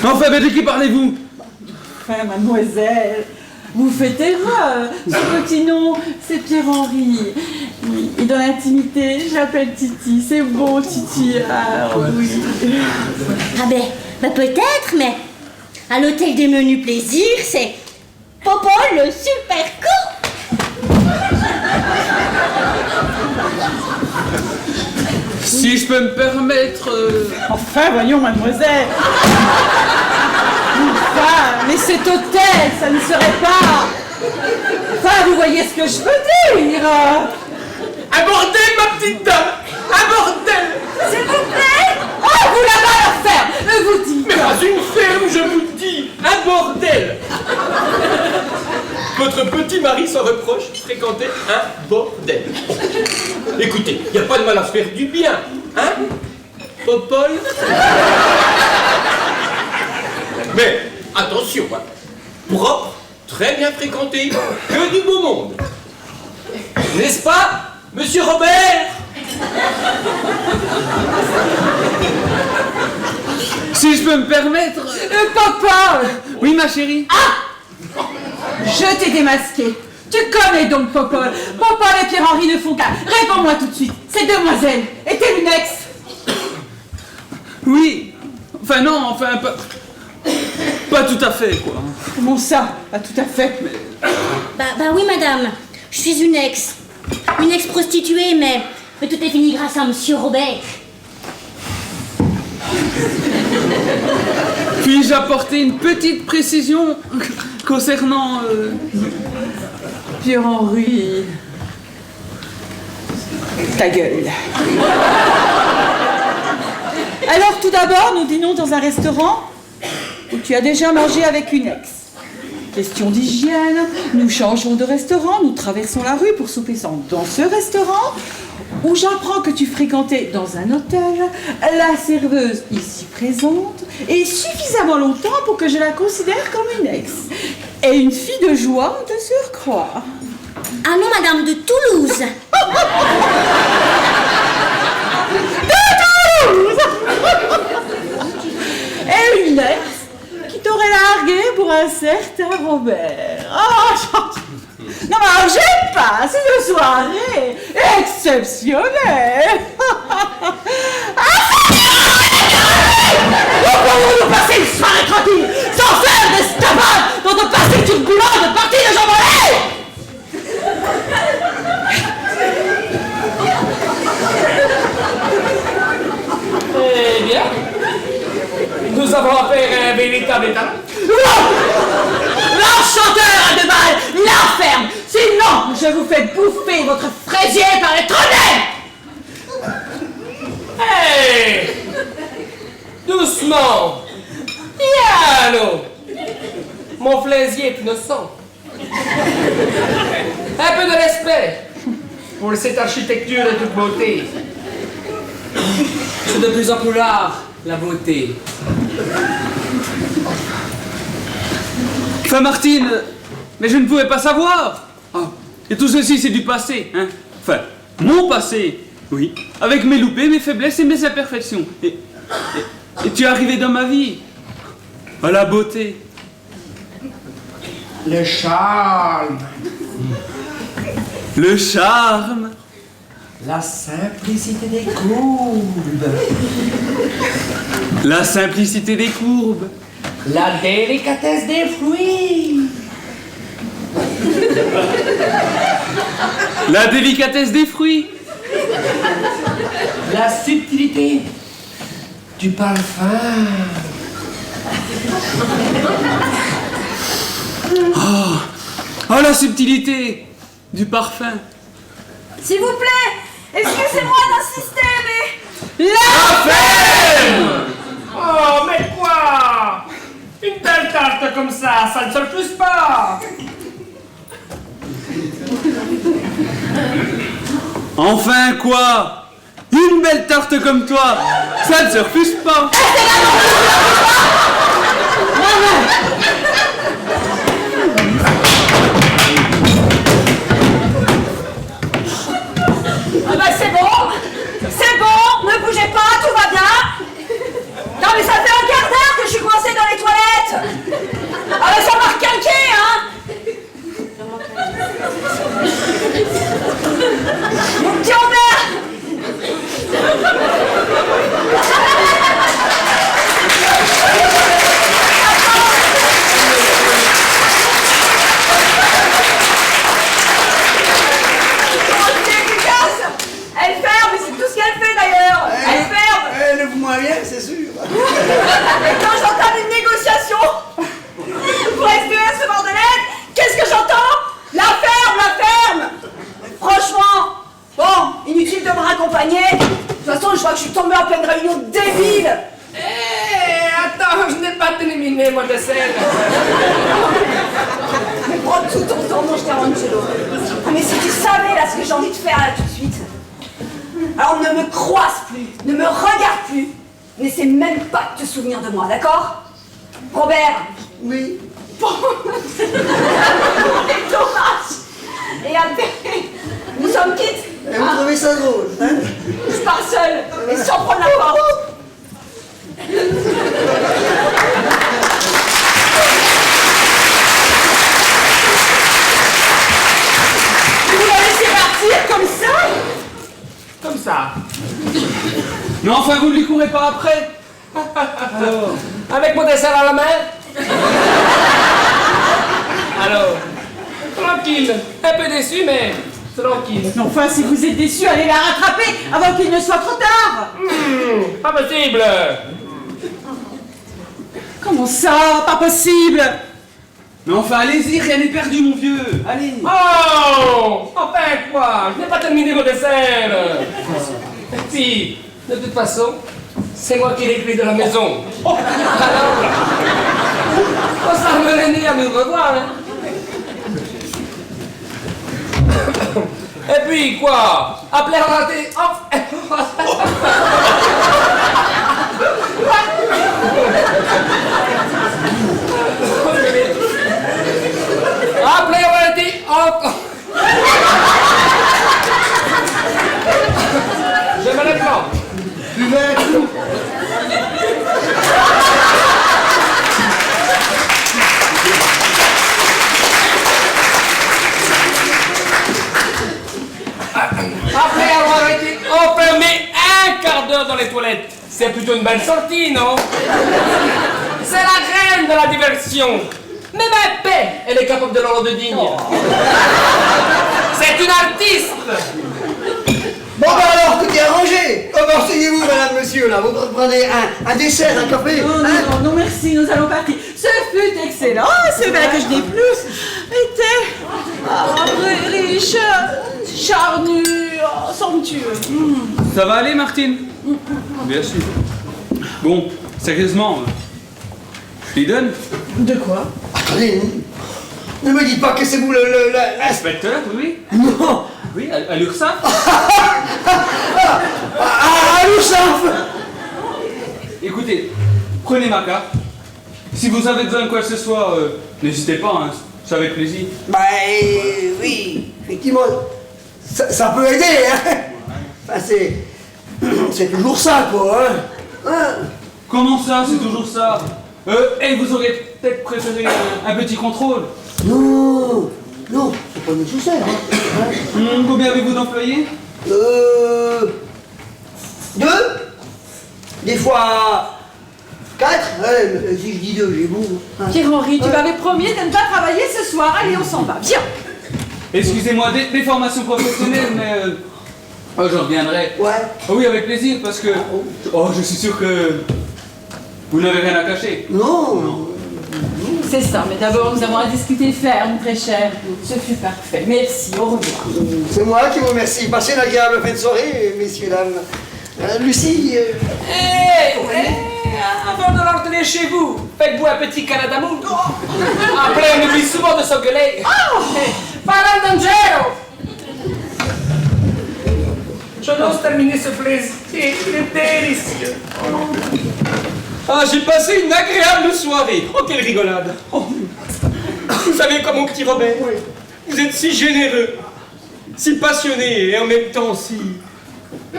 Enfin, mais de qui parlez-vous? Enfin, mademoiselle, vous faites erreur. Ce petit nom, c'est Pierre-Henri. Et dans l'intimité, j'appelle Titi. C'est bon, Titi. Ah oui. Ah ben peut-être, mais à l'hôtel des menus plaisirs, c'est Popole le super coup! Si je peux me permettre... Enfin, voyons, mademoiselle. Enfin, mais cet hôtel, ça ne serait pas... Enfin, vous voyez ce que je veux dire. Un bordel, ma petite dame. Un bordel. S'il vous plaît! Oh, vous l'avez à la ferme, vous dites. Mais pas une ferme, je vous dis. Un bordel. Votre petit mari sans reproche fréquentait un bordel. Écoutez, il n'y a pas de mal à se faire du bien, hein, Popole? Mais, attention, hein, propre très bien fréquenté, que du beau monde. N'est-ce pas, monsieur Robert? Si je peux me permettre... Papa! Oui, ma chérie? Ah! Je t'ai démasqué. Tu connais donc Popol. Popol et Pierre-Henri ne font qu'un. Réponds-moi tout de suite. Ces demoiselles étaient une ex? Oui. Enfin non, enfin pas tout à fait, quoi. Comment ça? Pas tout à fait. Bah oui, madame. Je suis une ex. Une ex-prostituée, mais tout est fini grâce à monsieur Robert. Puis-je apporter une petite précision concernant... Pierre-Henri. Ta gueule. Alors tout d'abord, nous dînons dans un restaurant où tu as déjà mangé avec une ex. Question d'hygiène, nous changeons de restaurant, nous traversons la rue pour souper dans ce restaurant où j'apprends que tu fréquentais dans un hôtel la serveuse ici présente et suffisamment longtemps pour que je la considère comme une ex. Et une fille de joie de surcroît. Ah non, madame, de Toulouse. Et une ex qui t'aurait largué pour un certain Robert. Oh, non, mais alors j'ai passé une soirée exceptionnelle. Nous pourrons nous passer une soirée tranquille, sans faire des stabades dans de passés turbulents de parties de jambes volées. Eh bien, nous avons affaire à un véritable talent. L'enchanteur à deux balles, la ferme. Sinon, je vous fais bouffer votre fraisier par les tronelles. Hé! Doucement! Piano! Mon fraisier est innocent. Un peu de respect pour cette architecture de toute beauté. C'est de plus en plus rare, la beauté. Enfin, Martine, mais je ne pouvais pas savoir. Ah, et tout ceci, c'est du passé, hein. Enfin, mon passé, oui. Avec mes loupés, mes faiblesses et mes imperfections. Et tu es arrivé dans ma vie. À la beauté. Le charme. Le charme. La simplicité des courbes. La simplicité des courbes. La délicatesse des fruits. La délicatesse des fruits. La subtilité du parfum. Oh, la subtilité du parfum. S'il vous plaît, excusez-moi d'insister, mais... La ferme! Oh, mais quoi? Une belle tarte comme ça ne se refuse pas. Enfin quoi? Une belle tarte comme toi, ça ne se refuse pas. Ah bah c'est bon, ne bougez pas, tout va bien. Non mais ça fait un quart d'heure que je suis coincée dans les toilettes. Ah bah ça m'a requinqué, hein. Mon petit Robert. Elle ferme, mais c'est tout ce qu'elle fait d'ailleurs. Elle ferme. Elle ouvre moins bien, c'est sûr. Et quand j'entame une négociation pour espérer ce bordelaide, qu'est-ce que j'entends? La ferme. Franchement, bon, inutile de me raccompagner. De toute façon, je crois que je suis tombée en pleine réunion débile. Attends, je n'ai pas terminé mon dessert. Mais prends tout ton temps, mon cher Angelo. Ah, mais si tu savais là ce que j'ai envie de faire là tout de suite. Alors ne me croise plus, ne me regarde plus, n'essaie même pas de te souvenir de moi, d'accord? Robert, Oui. Et dommage. Et après, nous sommes quittes. Et vous trouvez ça drôle, hein? Je pars seule et sans prendre la porte. Vous la laissez partir comme ça? Comme ça. Mais enfin, vous ne lui courez pas après? Alors, Avec mon dessert à la main. Alors, tranquille. Un peu déçu, mais tranquille. Mais enfin, si vous êtes déçus, allez la rattraper avant qu'il ne soit trop tard. Pas possible. Comment ça? Pas possible. mais enfin, allez-y, rien n'est perdu, mon vieux. Allez. Oh, enfin quoi? Je n'ai pas terminé mon dessert. Et puis, de toute façon, c'est moi qui l'ai écrit de la maison. Alors, ça me l'est à me revoir. Hein. Et puis quoi? Appeler à la télé. Appeler à la télé. Je me lève pas. Après avoir été enfermé un quart d'heure dans les toilettes, c'est plutôt une belle sortie, non? C'est la reine de la diversion. Même un paix, elle est capable de l'ordre digne. C'est une artiste. Bon, bah alors, tout est arrangé. Comment asseyez-vous, madame, monsieur, là? Vous prenez un dessert, un café? Non, hein? non, merci, nous allons partir. Ce fut excellent. C'est vrai que je n'ai plus été riche, charnu, somptueux. Ça va aller, Martine? Bien sûr. Bon, sérieusement, je lui donne? De quoi? Attendez, ne me dites pas que c'est vous Inspecteur, oui? Non. Oui, à l'URSSAF? Ah, l'URSSAF! Écoutez, prenez ma carte. Si vous avez besoin de quoi que ce soit, n'hésitez pas, hein, c'est avec plaisir. Bah oui, effectivement, ça peut aider, hein. Enfin, c'est toujours ça, quoi, hein. Comment ça, c'est toujours ça? Et vous auriez peut-être préféré un petit contrôle? Non, non, c'est pas nécessaire, hein. Combien avez-vous d'employés? 2. Des fois 4. Ouais, si je dis 2, j'ai bon. Hein. Pierre-Henri, tu m'avais promis de ne pas travailler ce soir. Allez, on s'en va. Viens. Excusez-moi, des formations professionnelles, mais je reviendrai. Ouais. Oh oui, avec plaisir, parce que je suis sûr que vous n'avez rien à cacher. Non. C'est ça, mais d'abord, nous avons à discuter ferme, très cher. Ce fut parfait. Merci, au revoir. C'est moi qui vous remercie. Passez une agréable fin de soirée, messieurs, dames. Lucie. Avant de l'ordonner chez vous, faites-vous un petit canard d'amour. Après, on oublie souvent de s'engueuler. Parlant d'Angelo. Je n'ose terminer ce plaisir. Il est délicieux. Ah, j'ai passé une agréable soirée. Oh, quelle rigolade. Oh. Vous savez quoi, mon petit Robert? Vous êtes si généreux, si passionné et en même temps si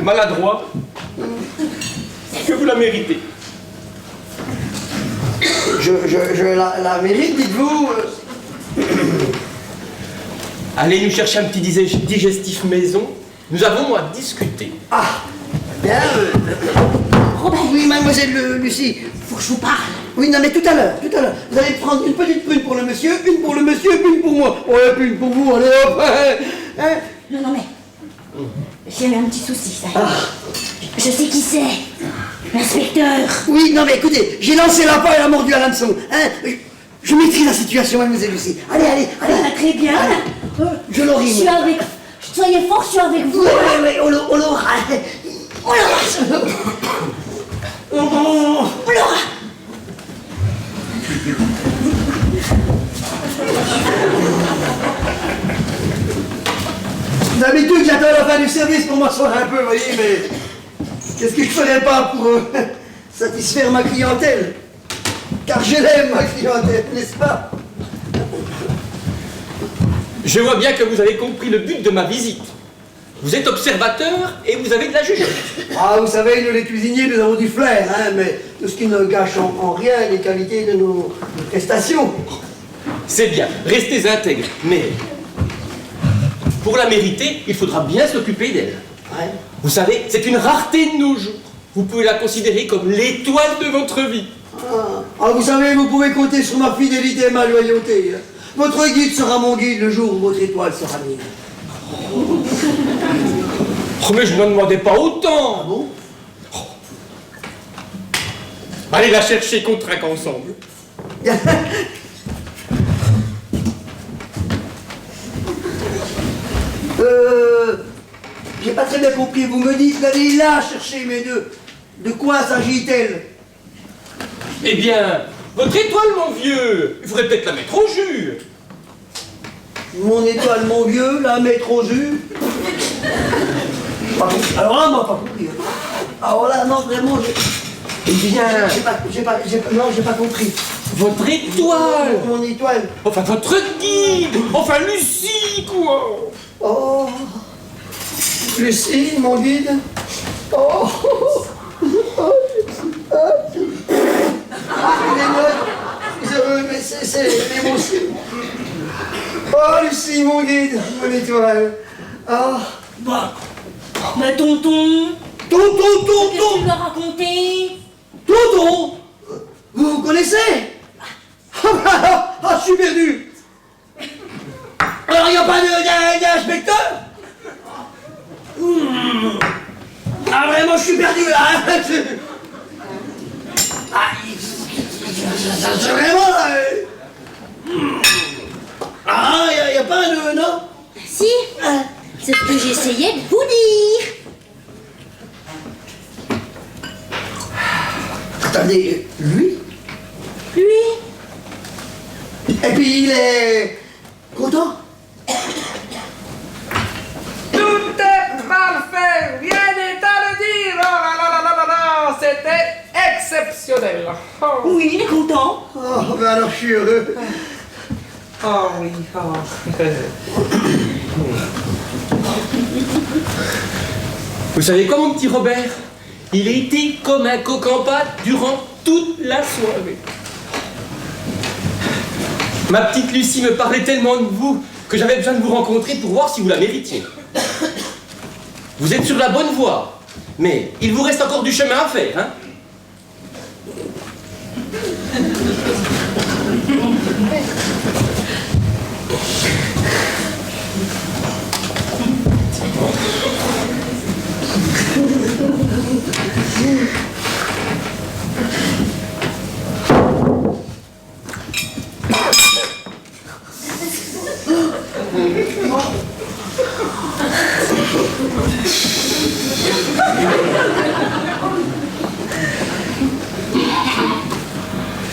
maladroit que vous la méritez. Je la mérite, dites-vous. Allez nous chercher un petit digestif maison. Nous avons à discuter. Ah, bien. Robert. Oui, mademoiselle Lucie. Faut que je vous parle. Oui, non, mais tout à l'heure. Vous allez prendre une petite prune pour le monsieur, une pour le monsieur, une pour moi. Ouais, puis une pour vous, allez hop. Hein? Non, mais... J'ai eu un petit souci, ça y est. Je sais qui c'est. L'inspecteur. Oui, non, mais écoutez, j'ai lancé la paille et la mordu à l'hameçon. Hein? Je maîtrise la situation, mademoiselle Lucie. Allez. Très bien. Je l'aurai. Je suis avec... Soyez fort, je suis avec vous. Oui, on l'aura. On l'aura. D'habitude, j'attends la fin du service pour m'asseoir un peu, vous voyez, mais qu'est-ce que je ferais pas pour satisfaire ma clientèle? Car je l'aime, ma clientèle, n'est-ce pas? Je vois bien que vous avez compris le but de ma visite. Vous êtes observateur et vous avez de la jugeote. Ah, vous savez, nous les cuisiniers, nous avons du flair, hein, mais tout ce qui ne gâche en rien les qualités de nos prestations. C'est bien, restez intègres, mais pour la mériter, il faudra bien s'occuper d'elle. Ouais. Vous savez, c'est une rareté de nos jours. Vous pouvez la considérer comme l'étoile de votre vie. Ah, vous savez, vous pouvez compter sur ma fidélité et ma loyauté. Hein. Votre guide sera mon guide le jour où votre étoile sera mienne. Oh, mais je n'en demandais pas autant. Ah bon? Allez la chercher, qu'on trinque ensemble. J'ai pas très bien compris. Vous me dites d'aller là chercher mes deux. De quoi s'agit-elle? Eh bien, votre étoile, mon vieux, il faudrait peut-être la mettre au jus. Mon étoile, mon vieux, la mettre au jus. Pas compris. Alors là, moi, pas compris. Alors là, non, vraiment, Eh bien, j'ai pas compris. votre étoile. Mon étoile. Enfin, votre guide. Enfin, Lucie, quoi. Oh, Lucie, mon guide. Oh, je suis heureux, mais c'est l'émotion. Oh, Lucie, mon guide, mon étoile. Ah, Bah, tonton, qu'est-ce que tu lui as raconté? Tonton, vous vous connaissez? Ah, je suis perdu. Alors, il n'y a pas d'inspecteur? Ah, vraiment, je suis perdu, là. Ah, c'est vraiment, là. Ah, il n'y a pas de... non? Si, c'est ce que j'essayais de vous dire. Attendez, lui? Et puis, il est... content? Tout est mal fait, rien n'est à le dire. Oh là là là là là là, c'était exceptionnel. Oh. Oui, il est content. Oh, ben alors, je suis heureux. Oh oui, oh. Vous savez quoi, mon petit Robert? Il a été comme un coq en pâte durant toute la soirée. Ma petite Lucie me parlait tellement de vous que j'avais besoin de vous rencontrer pour voir si vous la méritiez. Vous êtes sur la bonne voie, mais il vous reste encore du chemin à faire, hein?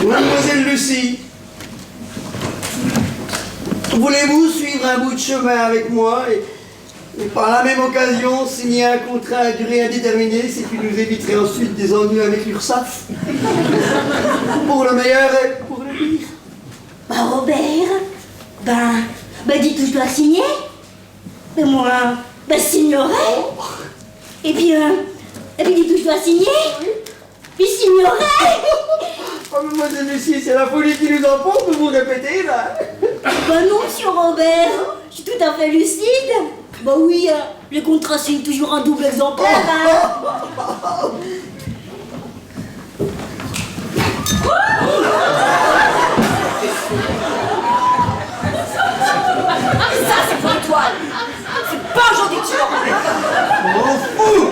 Mademoiselle Lucie, voulez-vous suivre un bout de chemin avec moi et par la même occasion signer un contrat à durée indéterminée, ce qui nous éviterait ensuite des ennuis avec l'URSSAF? Pour le meilleur et pour le pire. Bah Robert, dites que je dois signer. Et moi, je signerai. Et puis dites que je dois signer. Puis je signerai. Oh, mademoiselle Lucie, c'est la folie qui nous emporte, vous répétez là. Bah non, monsieur Robert, je suis tout à fait lucide. Bah oui, le contrat signe toujours un double exemplaire. Hein. Ça, c'est pour l'étoile. C'est pas aujourd'hui que tu l'auras. M'en fous.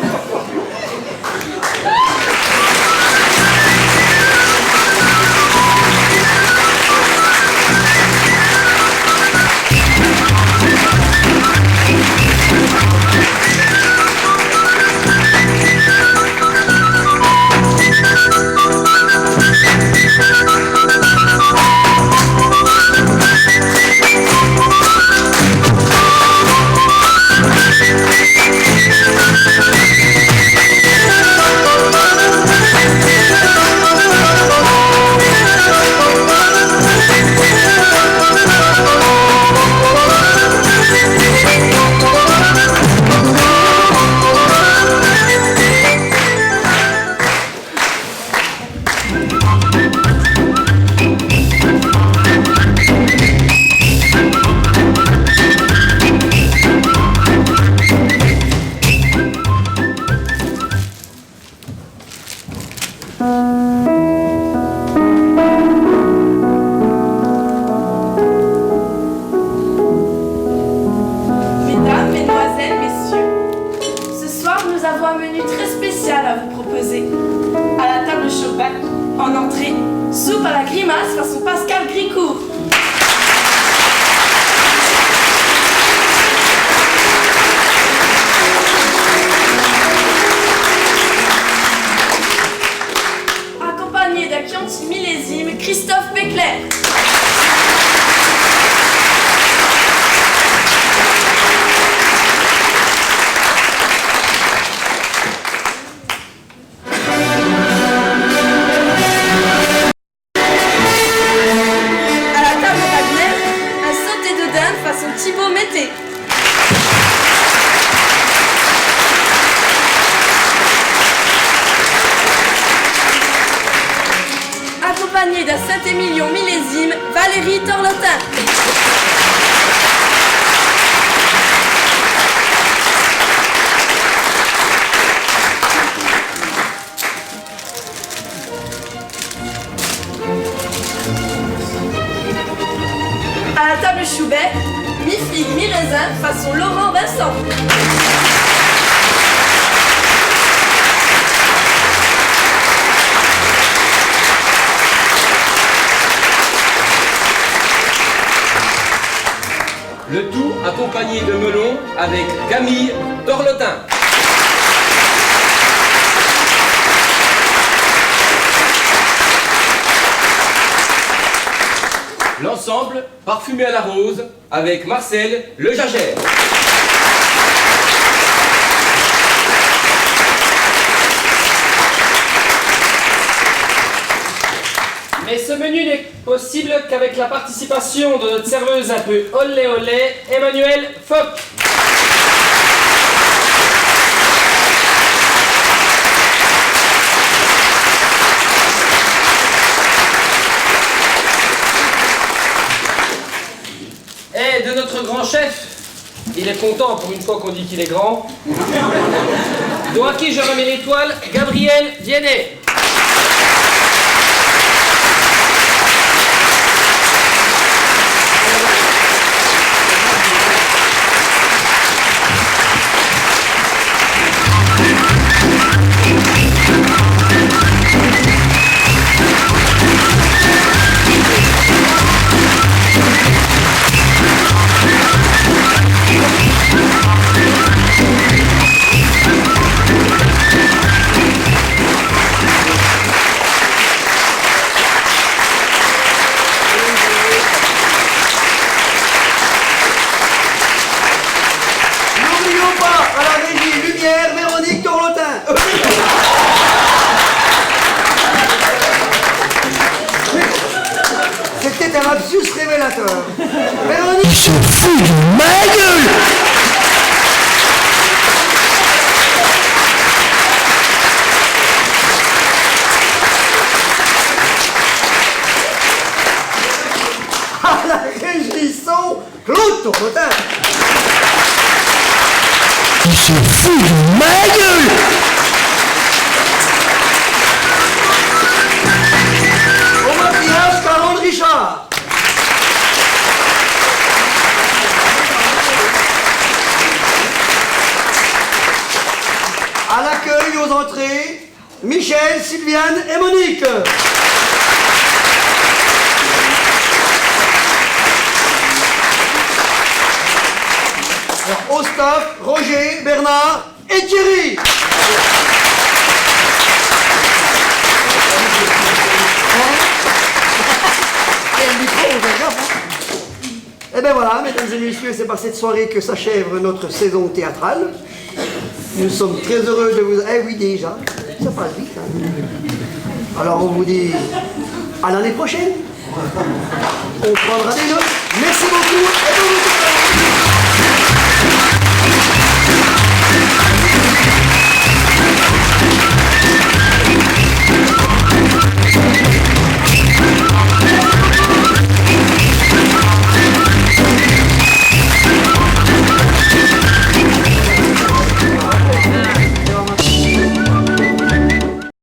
En entrée, soupe à la grimace façon Pascal Gricourt. Accompagné d'un Chianti millésime, Christophe Béclair. Thibaut Mété. Accompagné d'un Saint-Émilion millésime, Valérie Torlotin. À la table Choubert, mi-figue, mi-raisin, façon Laurent Vincent. Le tout accompagné de melon avec Camille Torlotin. L'ensemble parfumé à la rose avec Marcel Le Jagère. Mais ce menu n'est possible qu'avec la participation de notre serveuse un peu olé olé, Emmanuel Fock. Et de notre grand chef, il est content pour une fois qu'on dit qu'il est grand, dont à qui je remets l'étoile, Gabriel Diennet. C'était un lapsus révélateur. Véronique... Il se fout de ma gueule! À la régie son, Claude Tournotin. Il se fout de ma gueule! Au maquillage, Caron Richard. À l'accueil, aux entrées, Michel, Sylviane et Monique. Au staff, Roger, Bernard et Thierry. Et bien voilà, mesdames et messieurs, c'est par cette soirée que s'achève notre saison théâtrale. Nous sommes très heureux de vous... Eh oui, déjà, ça passe vite. Hein. Alors on vous dit à l'année prochaine. On prendra des notes. Merci beaucoup et bon week-end.